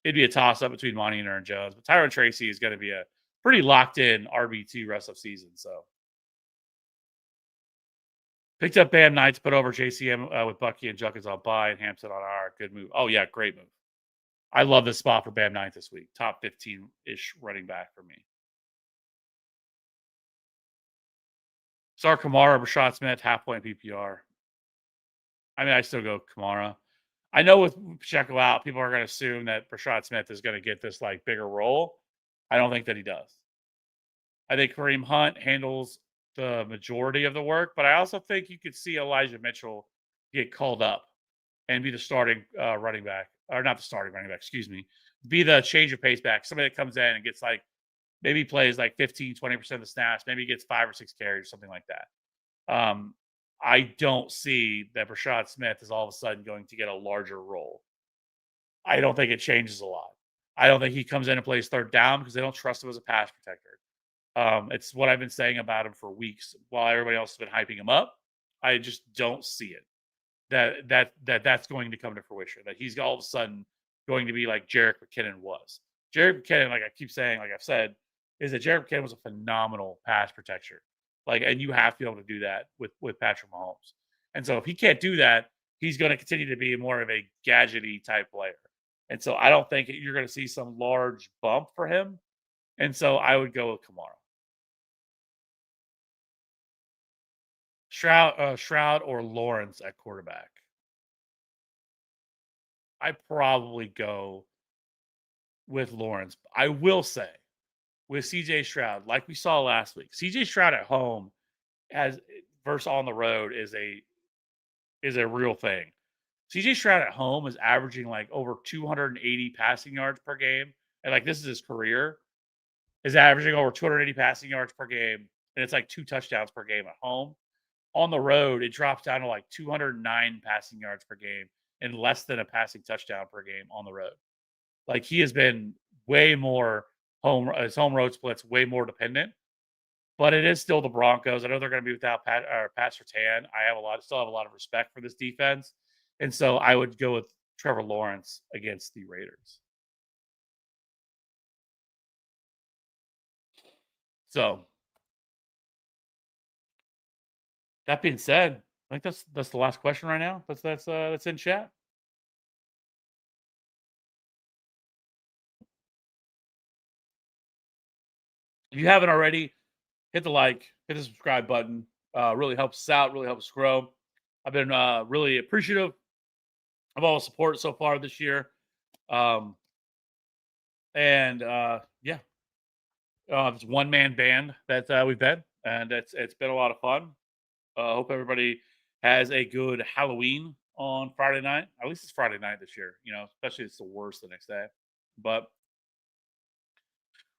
it'd be a toss up between Monty and Aaron Jones. But Tyron Tracy is going to be a pretty locked in RB2 rest of season. So picked up Bam Knights, put over JCM with Bucky and Junkins on bye and Hampton on R. Good move. Oh, yeah, great move. I love this spot for Bam Knight this week. Top 15 ish running back for me. Start Kamara, Rashad Smith, half point PPR. I mean, I still go Kamara. I know with Pacheco out, people are going to assume that Rashad Smith is going to get this like bigger role. I don't think that he does. I think Kareem Hunt handles the majority of the work, but I also think you could see Elijah Mitchell get called up and be the starting running back, or not the starting running back, excuse me, be the change of pace back. Somebody that comes in and gets like, maybe plays like 15, 20% of the snaps, maybe gets 5 or 6 carries, something like that. I don't see that Rashad Smith is all of a sudden going to get a larger role. I don't think it changes a lot. I don't think he comes in and plays third down because they don't trust him as a pass protector. It's what I've been saying about him for weeks while everybody else has been hyping him up. I just don't see it. That's going to come to fruition. That he's all of a sudden going to be like Jerick McKinnon was. Jerick McKinnon, like I keep saying, like I've said, is that Jerick McKinnon was a phenomenal pass protector. Like, and you have to be able to do that with Patrick Mahomes. And so if he can't do that, he's going to continue to be more of a gadgety type player. And so I don't think you're going to see some large bump for him. And so I would go with Kamara. Shroud or Lawrence at quarterback. I probably go with Lawrence. I will say with CJ Stroud, like we saw last week, CJ Stroud at home as versus on the road is a real thing. CJ Stroud at home is averaging like over 280 passing yards per game. And like this is his career, is averaging over 280 passing yards per game. And it's like 2 touchdowns per game at home. On the road, it drops down to like 209 passing yards per game and less than a passing touchdown per game on the road. Like he has been way more his home road splits way more dependent. But it is still the Broncos. I know they're going to be without Pat Surtain. Still have a lot of respect for this defense, and so I would go with Trevor Lawrence against the Raiders. So that being said, I think that's the last question right now. That's in chat. If you haven't already, hit the like, hit the subscribe button. Really helps us out. Really helps us grow. I've been really appreciative of all the support so far this year. Yeah, it's one man band that we've been, and it's been a lot of fun. Hope everybody has a good Halloween on Friday night. At least it's Friday night this year, especially it's the worst the next day. But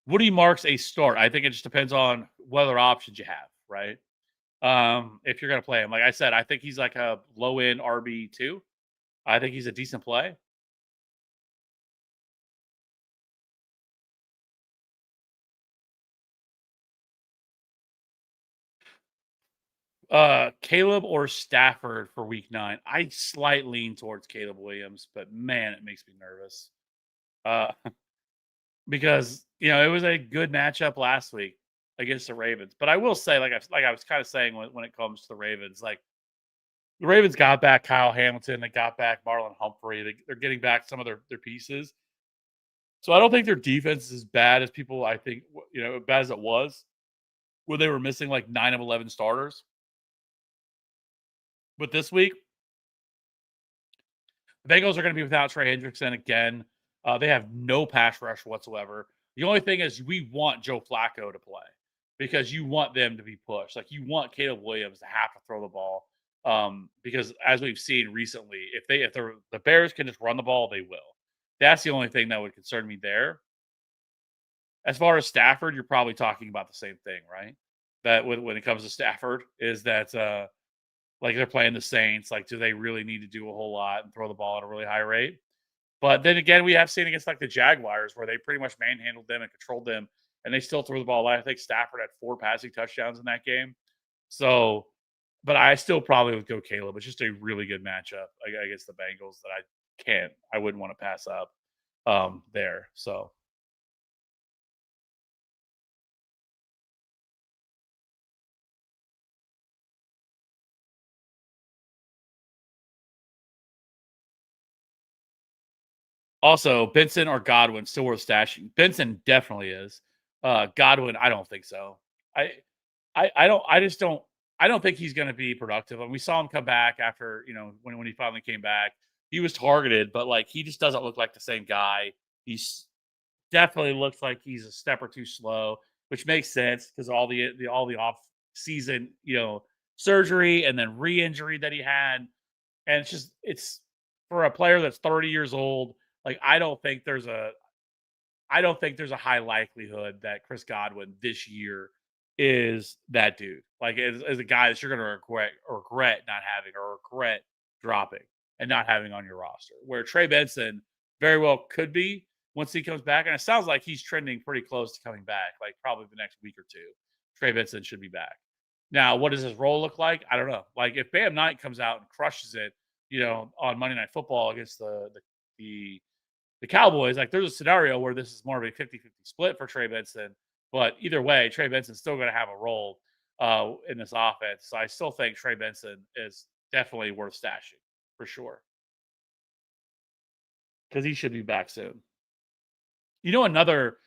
Woody Marks a start. I think it just depends on what other options you have, right? If you're going to play him, like I said, I think he's like a low end RB2. I think he's a decent play. Caleb or Stafford for week 9. I slight lean towards Caleb Williams, but man, it makes me nervous. Because it was a good matchup last week against the Ravens. But I will say, like I was kind of saying when it comes to the Ravens, like the Ravens got back Kyle Hamilton, they got back Marlon Humphrey, they're getting back some of their pieces. So I don't think their defense is as bad as people I think bad as it was, where they were missing like 9 of 11 starters. But this week, the Bengals are going to be without Trey Hendrickson again. They have no pass rush whatsoever. The only thing is we want Joe Flacco to play because you want them to be pushed. Like you want Caleb Williams to have to throw the ball. Because as we've seen recently, if the Bears can just run the ball, they will. That's the only thing that would concern me there. As far as Stafford, you're probably talking about the same thing, right? That when it comes to Stafford, is that like they're playing the Saints. Like, do they really need to do a whole lot and throw the ball at a really high rate? But then again, we have seen against like the Jaguars where they pretty much manhandled them and controlled them, and they still threw the ball. I think Stafford had 4 passing touchdowns in that game. So, but I still probably would go Caleb. It's just a really good matchup against the Bengals that I wouldn't want to pass up. there. So also Benson or Godwin still worth stashing. Benson definitely is. Godwin, I don't think so. I I just don't I don't think he's gonna be productive. And we saw him come back after, when he finally came back. He was targeted, but like he just doesn't look like the same guy. He's definitely looks like he's a step or two slow, which makes sense because all the off season, surgery and then re-injury that he had. And it's for a player that's 30 years old, like I don't think there's a high likelihood that Chris Godwin this year is that dude. Like as a guy that you're going to regret not having or regret dropping and not having on your roster. Where Trey Benson very well could be once he comes back, and it sounds like he's trending pretty close to coming back. Like probably the next week or two, Trey Benson should be back. Now, what does his role look like? I don't know. Like if Bam Knight comes out and crushes it, on Monday Night Football against the the Cowboys, like there's a scenario where this is more of a 50-50 split for Trey Benson. But either way, Trey Benson's still going to have a role in this offense. So I still think Trey Benson is definitely worth stashing for sure because he should be back soon. Another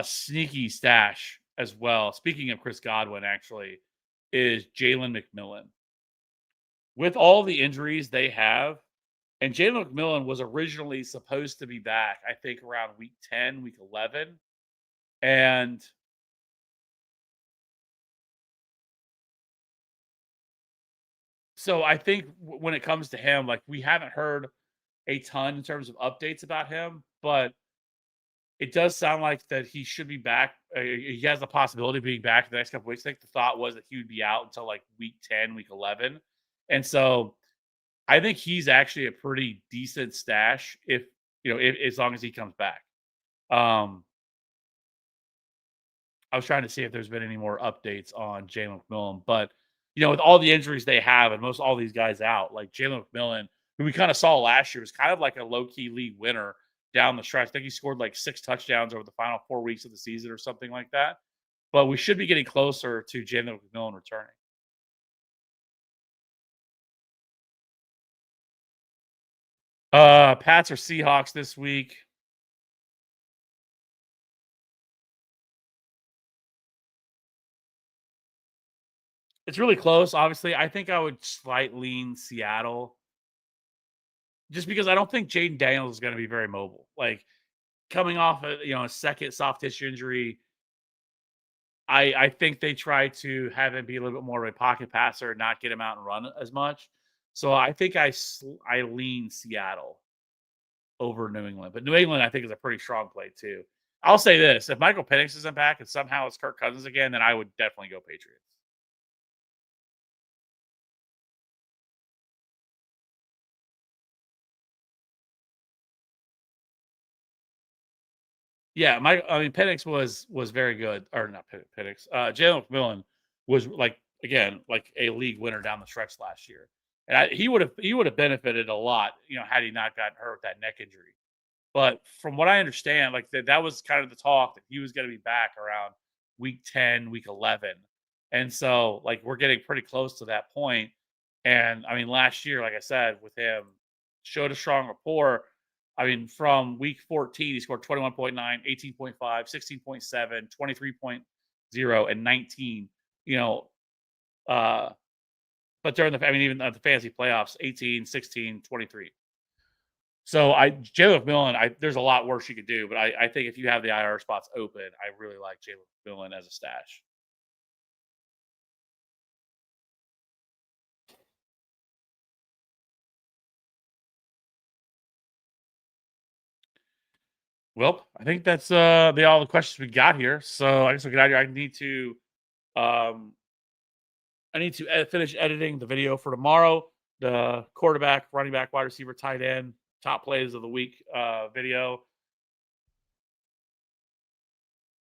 sneaky stash as well, speaking of Chris Godwin, actually, is Jalen McMillan. With all the injuries they have, and Jalen McMillan was originally supposed to be back, I think, around week 10, week 11. And so I think when it comes to him, like we haven't heard a ton in terms of updates about him, but it does sound like that he should be back. He has the possibility of being back the next couple weeks. I think the thought was that he would be out until like week 10, week 11. And so I think he's actually a pretty decent stash if as long as he comes back. Um, I was trying to see if there's been any more updates on Jalen McMillan, but with all the injuries they have and most all these guys out, like Jalen McMillan, who we kind of saw last year, was kind of like a low key league winner down the stretch. I think he scored like 6 touchdowns over the final 4 weeks of the season or something like that. But we should be getting closer to Jalen McMillan returning. Pats or Seahawks this week. It's really close. Obviously, I think I would slight lean Seattle just because I don't think Jaden Daniels is going to be very mobile. Like coming off a second soft tissue injury, I think they try to have him be a little bit more of a pocket passer, not get him out and run as much. So I think I lean Seattle over New England, but New England I think is a pretty strong play too. I'll say this: if Michael Penix isn't back and somehow it's Kirk Cousins again, then I would definitely go Patriots. Yeah, I mean Penix was very good, or not Penix. Jalen McMillan was like again like a league winner down the stretch last year, and he would have benefited a lot, had he not gotten hurt with that neck injury. But from what I understand, like that was kind of the talk that he was going to be back around week 10, week 11, and so like we're getting pretty close to that point. And I mean, last year, like I said, with him, showed a strong rapport. I mean, from week 14, he scored 21.9, 18.5, 16.7, 23.0, and 19. You know, uh, but during even at the fantasy playoffs, 18, 16, 23. So Jalen McMillan, there's a lot worse you could do, but I think if you have the IR spots open, I really like Jalen McMillan as a stash. Well, I think that's all the questions we got here. So I guess we'll get out of here. Um I need to finish editing the video for tomorrow. The quarterback, running back, wide receiver, tight end, top plays of the week video.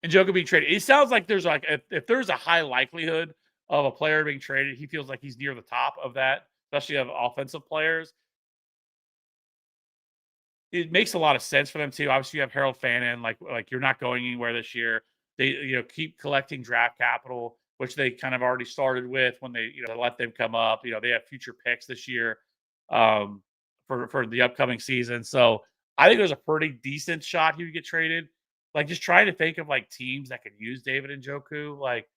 And Joe being traded. It sounds like there's like if there's a high likelihood of a player being traded, he feels like he's near the top of that, especially of offensive players. it makes a lot of sense for them too. Obviously, you have Harold Fannin, like you're not going anywhere this year. They keep collecting draft capital, which they kind of already started with when they let them come up. They have future picks this year um, for the upcoming season. So I think there's a pretty decent shot he would get traded. Like just trying to think of like teams that could use David and Njoku, like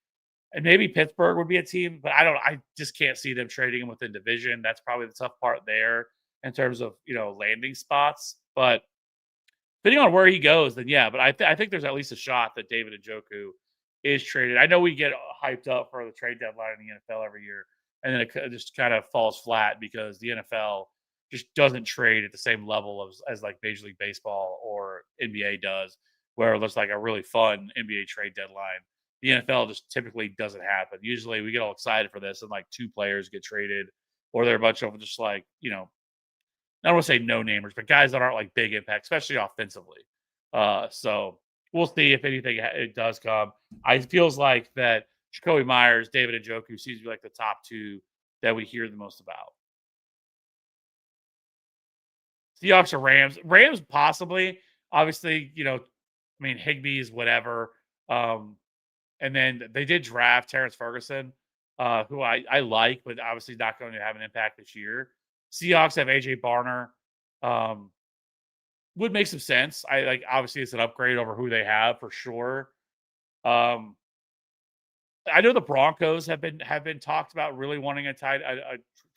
and maybe Pittsburgh would be a team, but I just can't see them trading him within division. That's probably the tough part there in terms of landing spots. But depending on where he goes, then yeah. But I think there's at least a shot that David Njoku is traded. I know we get hyped up for the trade deadline in the NFL every year, and then it just kind of falls flat because the NFL just doesn't trade at the same level as like Major League Baseball or NBA does, where there's like a really fun NBA trade deadline. The NFL just typically doesn't happen. Usually we get all excited for this and like two players get traded, or they're a bunch of just like, I don't want to say no namers, but guys that aren't like big impact, especially offensively. So we'll see if anything it does come. I feels like that Jacoby Myers, David Njoku seems to be like the top two that we hear the most about. Seahawks or Rams? Rams possibly. Obviously, I mean Higbee is whatever. Um, and then they did draft Terrence Ferguson, who I like, but obviously not going to have an impact this year. Seahawks have AJ Barner. Um, would make some sense. I like obviously it's an upgrade over who they have for sure. Um, I know the Broncos have been talked about really wanting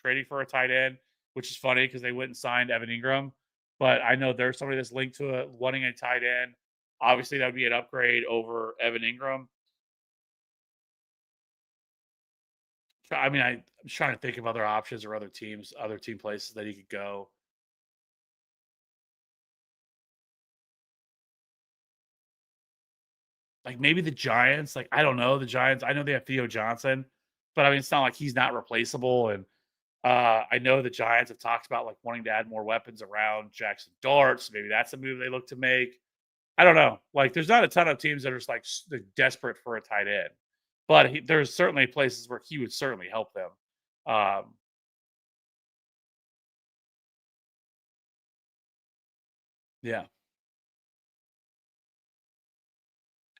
trading for a tight end, which is funny because they went and signed Evan Ingram. But I know there's somebody that's linked to it wanting a tight end. Obviously, that would be an upgrade over Evan Ingram. I mean, I'm trying to think of other options or other teams, other team places that he could go. Like maybe the Giants. Like I don't know the Giants. I know they have Theo Johnson, but I mean it's not like he's not replaceable. And I know the Giants have talked about like wanting to add more weapons around Jackson Dart. So maybe that's a move they look to make. I don't know. Like there's not a ton of teams that are just like they're desperate for a tight end, but there's certainly places where he would certainly help them. Um, yeah.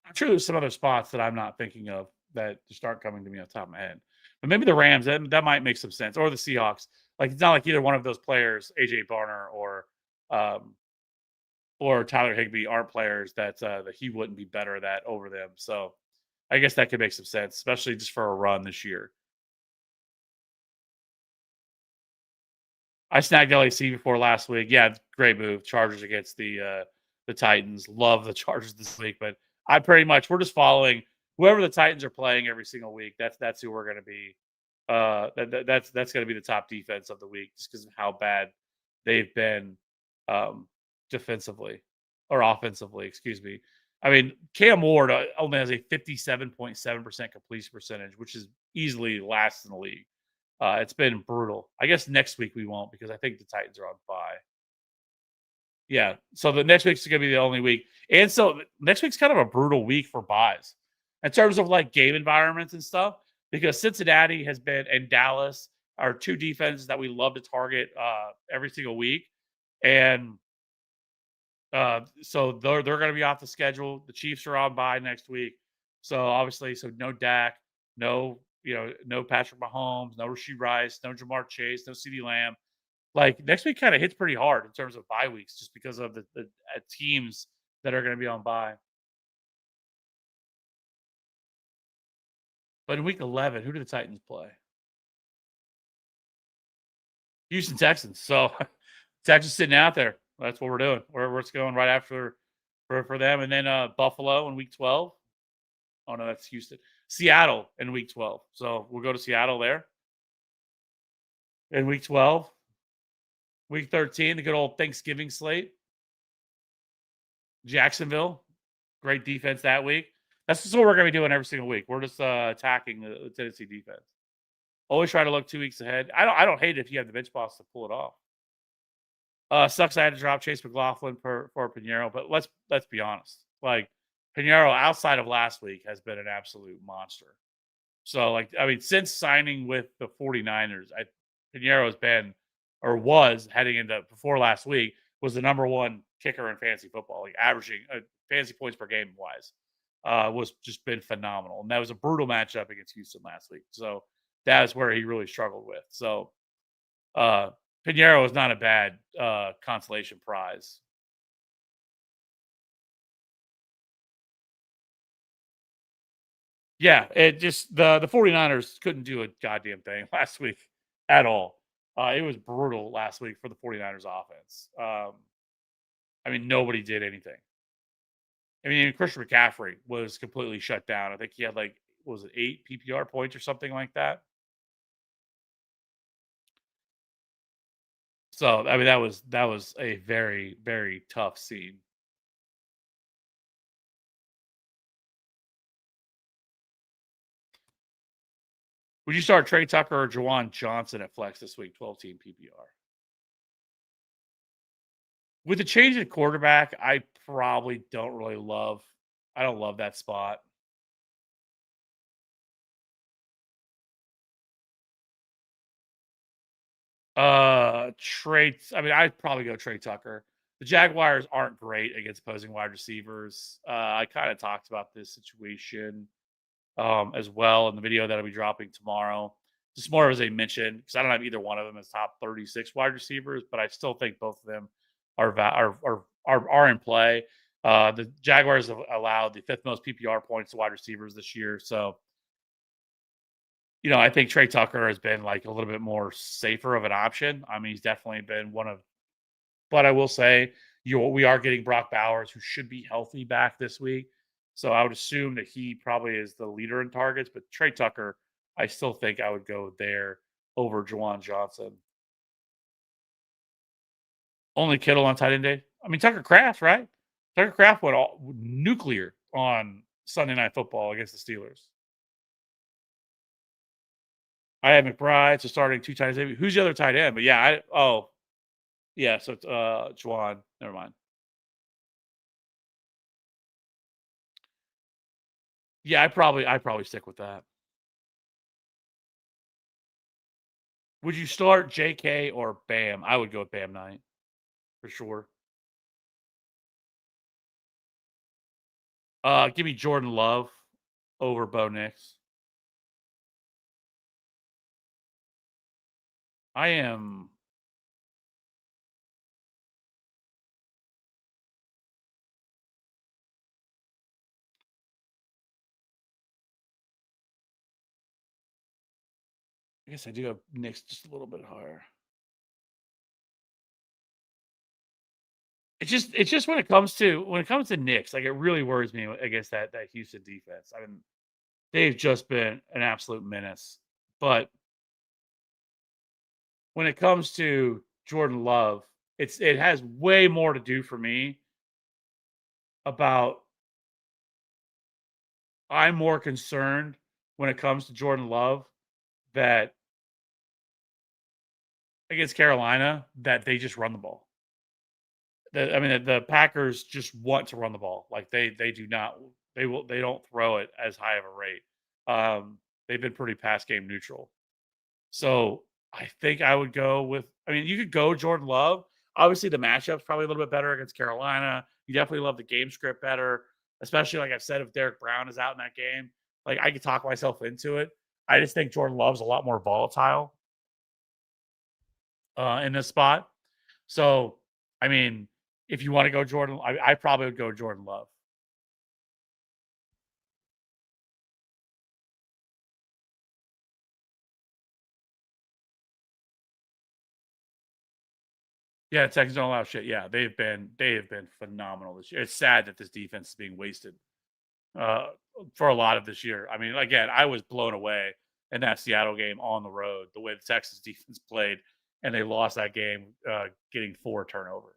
I'm sure there's some other spots that I'm not thinking of that just aren't coming to me on top of my head. But maybe the Rams, that might make some sense, or the Seahawks. Like it's not like either one of those players, AJ Barner um, or Tyler Higbee, aren't players that he wouldn't be better at that over them. So I guess that could make some sense, especially just for a run this year. I snagged LAC before last week. Yeah, great move. Chargers against the Titans. Love the Chargers this week, but I pretty much we're just following whoever the Titans are playing every single week. That's who we're going to be. That's going to be the top defense of the week, just because of how bad they've been um, defensively or offensively. Excuse me. I mean, Cam Ward only has a 57.7% completion percentage, which is easily last in the league. It's been brutal. I guess next week we won't because I think the Titans are on bye. Yeah, so the next week's gonna be the only week, and so next week's kind of a brutal week for buys in terms of like game environments and stuff. Because Cincinnati has been and Dallas are two defenses that we love to target every single week, and so they're going to be off the schedule. The Chiefs are on bye next week, so obviously, so no Dak, no no Patrick Mahomes, no Rasheed Rice, no Jamar Chase, no CeeDee Lamb. Like next week kind of hits pretty hard in terms of bye weeks, just because of the teams that are going to be on bye. But in week 11, who do the Titans play? Houston Texans. So Texans sitting out there. That's what we're doing. We're just going right after for them, and then Buffalo in week 12. Oh no, that's Houston. Seattle in week 12. So we'll go to Seattle there in week 12. Week 13, the good old Thanksgiving slate. Jacksonville, great defense that week. That's just what we're going to be doing every single week. We're just attacking the Tennessee defense. Always try to look 2 weeks ahead. I don't hate it if you have the bench boss to pull it off. Sucks I had to drop Chase McLaughlin for Pinheiro, but let's be honest. Like Pinheiro, outside of last week, has been an absolute monster. So, like, I mean, since signing with the 49ers, Pinheiro has been or was heading into before last week was the number one kicker in fantasy football, like averaging fantasy points per game wise, was just been phenomenal. And that was a brutal matchup against Houston last week. So that is where he really struggled with. So Pinheiro is not a bad consolation prize. Yeah, it just the 49ers couldn't do a goddamn thing last week at all. It was brutal last week for the 49ers offense. I mean, nobody did anything. I mean, Christian McCaffrey was completely shut down. I think he had like, what was it, 8 PPR points or something like that? So, I mean, that was a very, very tough scene. Would you start Trey Tucker or Jawan Johnson at flex this week, 12-team PPR? With the change in quarterback, I probably don't really love I don't love that spot. I mean, I'd probably go Trey Tucker. The Jaguars aren't great against opposing wide receivers. I kind of talked about this situation as well in the video that I'll be dropping tomorrow. Just more as a mention because I don't have either one of them as top 36 wide receivers, but I still think both of them are in play. The Jaguars have allowed the fifth most PPR points to wide receivers this year, so I think Trey Tucker has been like a little bit more safer of an option. I mean, he's definitely been one of, but I will say, we are getting Brock Bowers, who should be healthy back this week. So I would assume that he probably is the leader in targets, but Trey Tucker, I still think I would go there over Jawan Johnson. Only Kittle on tight end day. I mean, Tucker Kraft, right? Tucker Kraft went all nuclear on Sunday Night Football against the Steelers. I have McBride, so starting 2 tight ends. Who's the other tight end? But yeah, yeah, so it's Juwan. Never mind. Yeah, I probably stick with that. Would you start JK or Bam? I would go with Bam Knight for sure. Give me Jordan Love over Bo Nix. I am I guess I do have Nix just a little bit higher. It's just when it comes to Knicks, like it really worries me against that Houston defense. I mean, they've just been an absolute menace. But when it comes to Jordan Love, it has way more to do for me about I'm more concerned when it comes to Jordan Love that against Carolina that they just run the ball. I mean, the Packers just want to run the ball. Like they do not they don't throw it as high of a rate. They've been pretty pass game neutral. So I think I would go with. I mean, you could go Jordan Love. Obviously, the matchup's probably a little bit better against Carolina. You definitely love the game script better, especially like I've said, if Derek Brown is out in that game, like I could talk myself into it. I just think Jordan Love's a lot more volatile in this spot. So, I mean, if you want to go Jordan, I probably would go Jordan Love. Yeah, Texans don't allow shit. Yeah, they have been phenomenal this year. It's sad that this defense is being wasted uh, for a lot of this year. I mean, again, I was blown away in that Seattle game on the road, the way the Texas defense played, and they lost that game, getting 4 turnovers.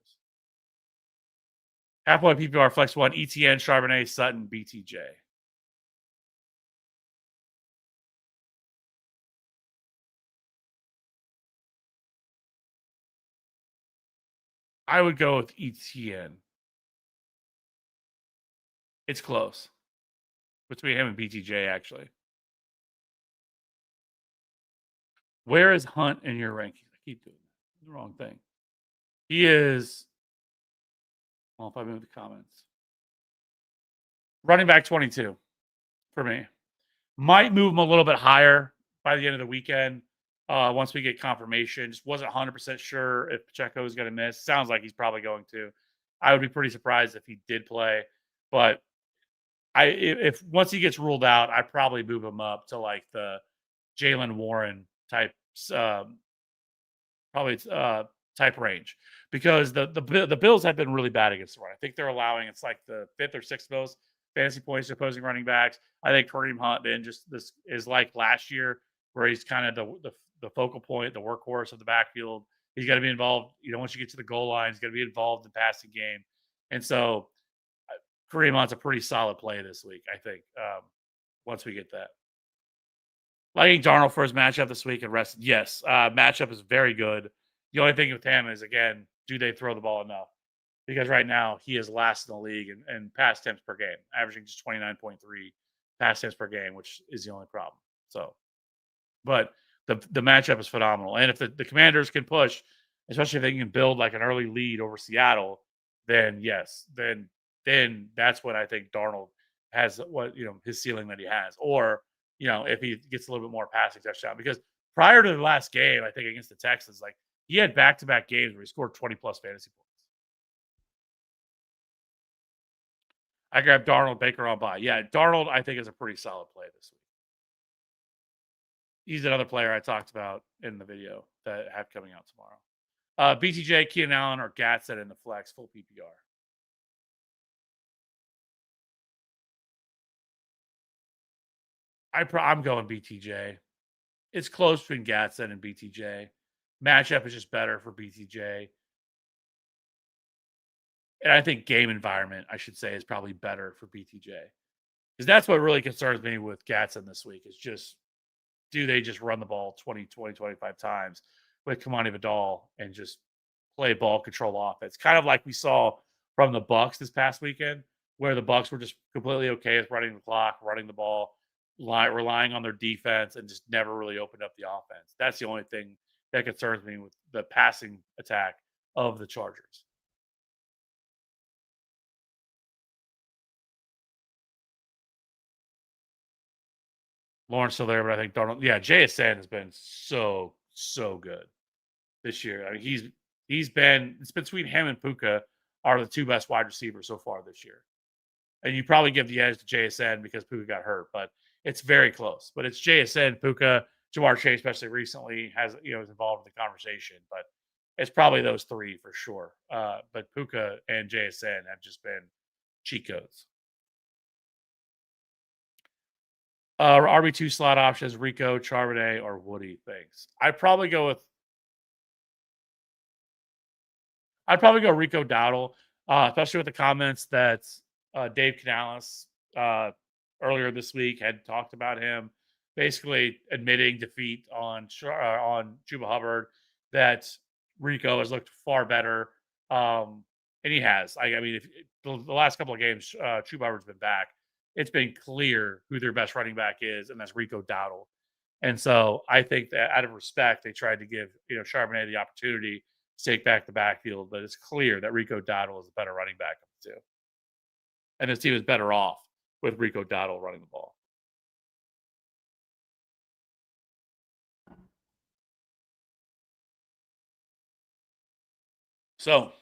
Halfway PPR flex one, ETN, Charbonnet, Sutton, BTJ. I would go with ETN. It's close between him and BTJ, actually. Where is Hunt in your rankings? I keep doing the wrong thing. He is Well, if I move the comments, running back 22 for me. Might move him a little bit higher by the end of the weekend. Once we get confirmation, just wasn't 100% sure if Pacheco is going to miss. Sounds like he's probably going to. I would be pretty surprised if he did play, but if once he gets ruled out, I probably move him up to like the Jalen Warren type, um, probably type range, because the Bills have been really bad against the run. I think they're allowing, it's like the fifth or sixth most fantasy points to opposing running backs. I think Kareem Hunt then just this is like last year, where he's kind of the focal point, the workhorse of the backfield. He's got to be involved. Once you get to the goal line, he's got to be involved in the passing game, and so Kareem Hunt's a pretty solid play this week, I think. Once we get that. Liking Darnold for his matchup this week and rest. Yes, matchup is very good. The only thing with him is, again, do they throw the ball enough? Because right now he is last in the league in pass attempts per game, averaging just 29.3 pass attempts per game, which is the only problem. So, but the matchup is phenomenal. And if the Commanders can push, especially if they can build like an early lead over Seattle, then yes, then that's what I think Darnold has, what his ceiling that he has. Or if he gets a little bit more passing touchdown, because prior to the last game, I think against the Texans, like he had back-to-back games where he scored 20 plus fantasy points. I grabbed Darnold, Baker on bye. Yeah, Darnold I think is a pretty solid play this week. He's another player I talked about in the video that I have coming out tomorrow. BTJ, Keenan Allen, or Gatson in the flex, full PPR. I'm going BTJ. It's close between Gatson and BTJ. Matchup is just better for BTJ. And I think game environment, I should say, is probably better for BTJ. Because that's what really concerns me with Gatson this week, is just, do they just run the ball 25 times with Kamani Vidal and just play ball control offense? Kind of like we saw from the Bucks this past weekend, where the Bucks were just completely okay with running the clock, running the ball, relying on their defense, and just never really opened up the offense. That's the only thing that concerns me with the passing attack of the Chargers. Lawrence still there, but I think Darnold. Yeah, JSN has been so good this year. I mean, it's between him and Puka are the two best wide receivers so far this year. And you probably give the edge to JSN because Puka got hurt, but it's very close. But it's JSN, Puka, Ja'Marr Chase, especially recently, is involved in the conversation. But it's probably those three for sure. But Puka and JSN have just been cheat codes. RB2 slot options: Rico, Charbonnet, or Woody. Thanks. I'd probably go Rico Dowdle, especially with the comments that Dave Canales earlier this week had talked about him, basically admitting defeat on Chuba Hubbard, that Rico has looked far better, and he has. I mean, if the last couple of games, Chuba Hubbard's been back, it's been clear who their best running back is, and that's Rico Dowdle. And so I think that out of respect, they tried to give Charbonnet the opportunity to take back the backfield, but it's clear that Rico Dowdle is a better running back of the two. And this team is better off with Rico Dowdle running the ball. So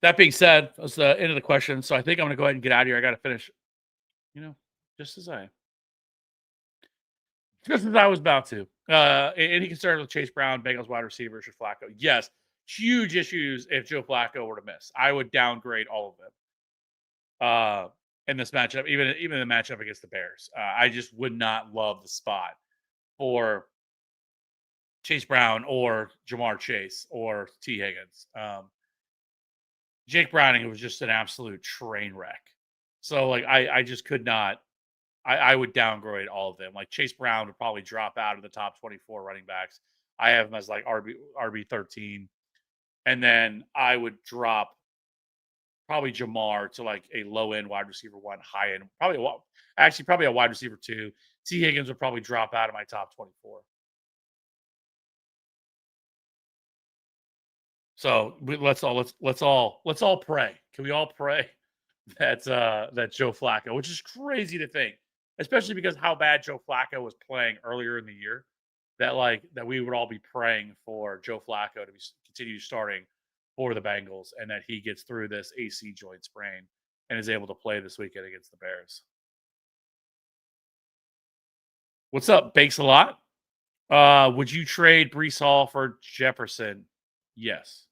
that being said, that's the end of the question. So I think I'm going to go ahead and get out of here. I got to finish, just as I was about to. Any concerns with Chase Brown, Bengals wide receiver, Richard Flacco? Yes. Huge issues if Joe Flacco were to miss. I would downgrade all of them in this matchup, even the matchup against the Bears. I just would not love the spot for Chase Brown or Ja'Marr Chase or T. Higgins. Jake Browning was just an absolute train wreck. So like I just could not. I would downgrade all of them. Like Chase Brown would probably drop out of the top 24 running backs. I have him as like RB 13, and then I would drop probably Ja'Marr to like a low end wide receiver one, high end probably a wide receiver two. T. Higgins would probably drop out of my top 24. So let's all pray. Can we all pray that Joe Flacco, which is crazy to think, especially because how bad Joe Flacco was playing earlier in the year, that we would all be praying for Joe Flacco to continue starting for the Bengals and that he gets through this AC joint sprain and is able to play this weekend against the Bears. What's up? Bakes a lot. Would you trade Brees Hall for Jefferson? Yes.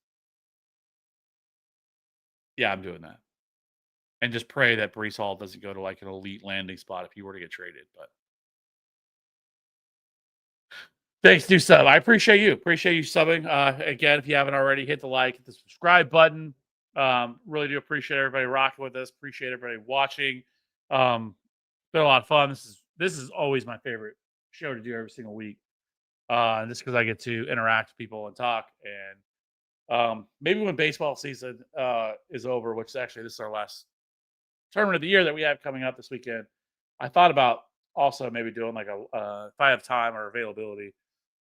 Yeah, I'm doing that. And just pray that Brees Hall doesn't go to like an elite landing spot if he were to get traded. But thanks, do sub. I appreciate you. Appreciate you subbing. Again, if you haven't already, hit the like, hit the subscribe button. Really do appreciate everybody rocking with us. Appreciate everybody watching. Been a lot of fun. This is always my favorite show to do every single week. Just because I get to interact with people and talk. And maybe when baseball season is over, which actually this is our last tournament of the year that we have coming up this weekend, I thought about also maybe doing like if I have time or availability,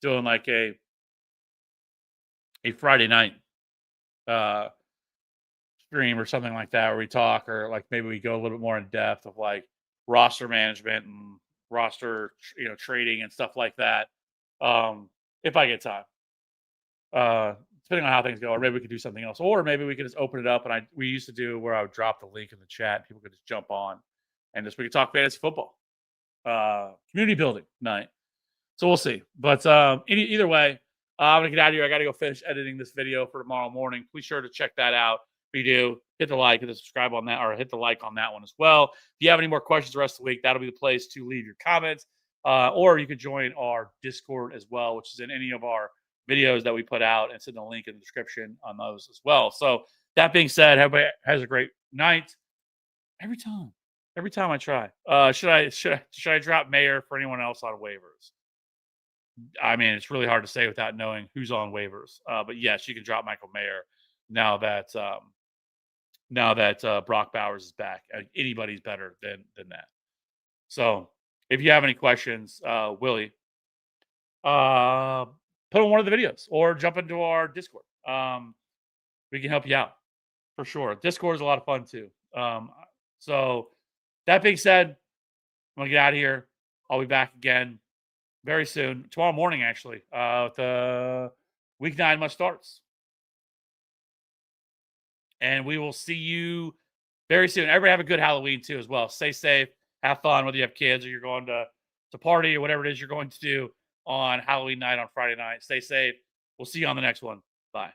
doing like a Friday night uh stream or something like that where we talk, or like maybe we go a little bit more in depth of like roster management and roster trading and stuff like that. If I get time. Depending on how things go, or maybe we could do something else, or maybe we could just open it up. And we used to do where I would drop the link in the chat, people could just jump on, and we could talk fantasy football, community building night. So we'll see. But either way, I'm gonna get out of here. I got to go finish editing this video for tomorrow morning. Please sure to check that out. If you do, hit the like, hit the subscribe on that, or hit the like on that one as well. If you have any more questions the rest of the week, that'll be the place to leave your comments. Or you could join our Discord as well, which is in any of our videos that we put out, and send the link in the description on those as well. So that being said, everybody has a great night. Every time I try. Should I drop Mayer for anyone else on waivers? I mean, it's really hard to say without knowing who's on waivers. But yes, you can drop Michael Mayer now that Brock Bowers is back. Anybody's better than that. So if you have any questions, Willie, put on one of the videos or jump into our Discord. We can help you out for sure. Discord is a lot of fun too. So that being said, I'm gonna get out of here. I'll be back again very soon, tomorrow morning actually. The week 9 must starts, and we will see you very soon. Everybody have a good Halloween too as well. Stay safe, have fun, whether you have kids or you're going to party or whatever it is you're going to do on Halloween night on Friday night. Stay safe. We'll see you on the next one. Bye.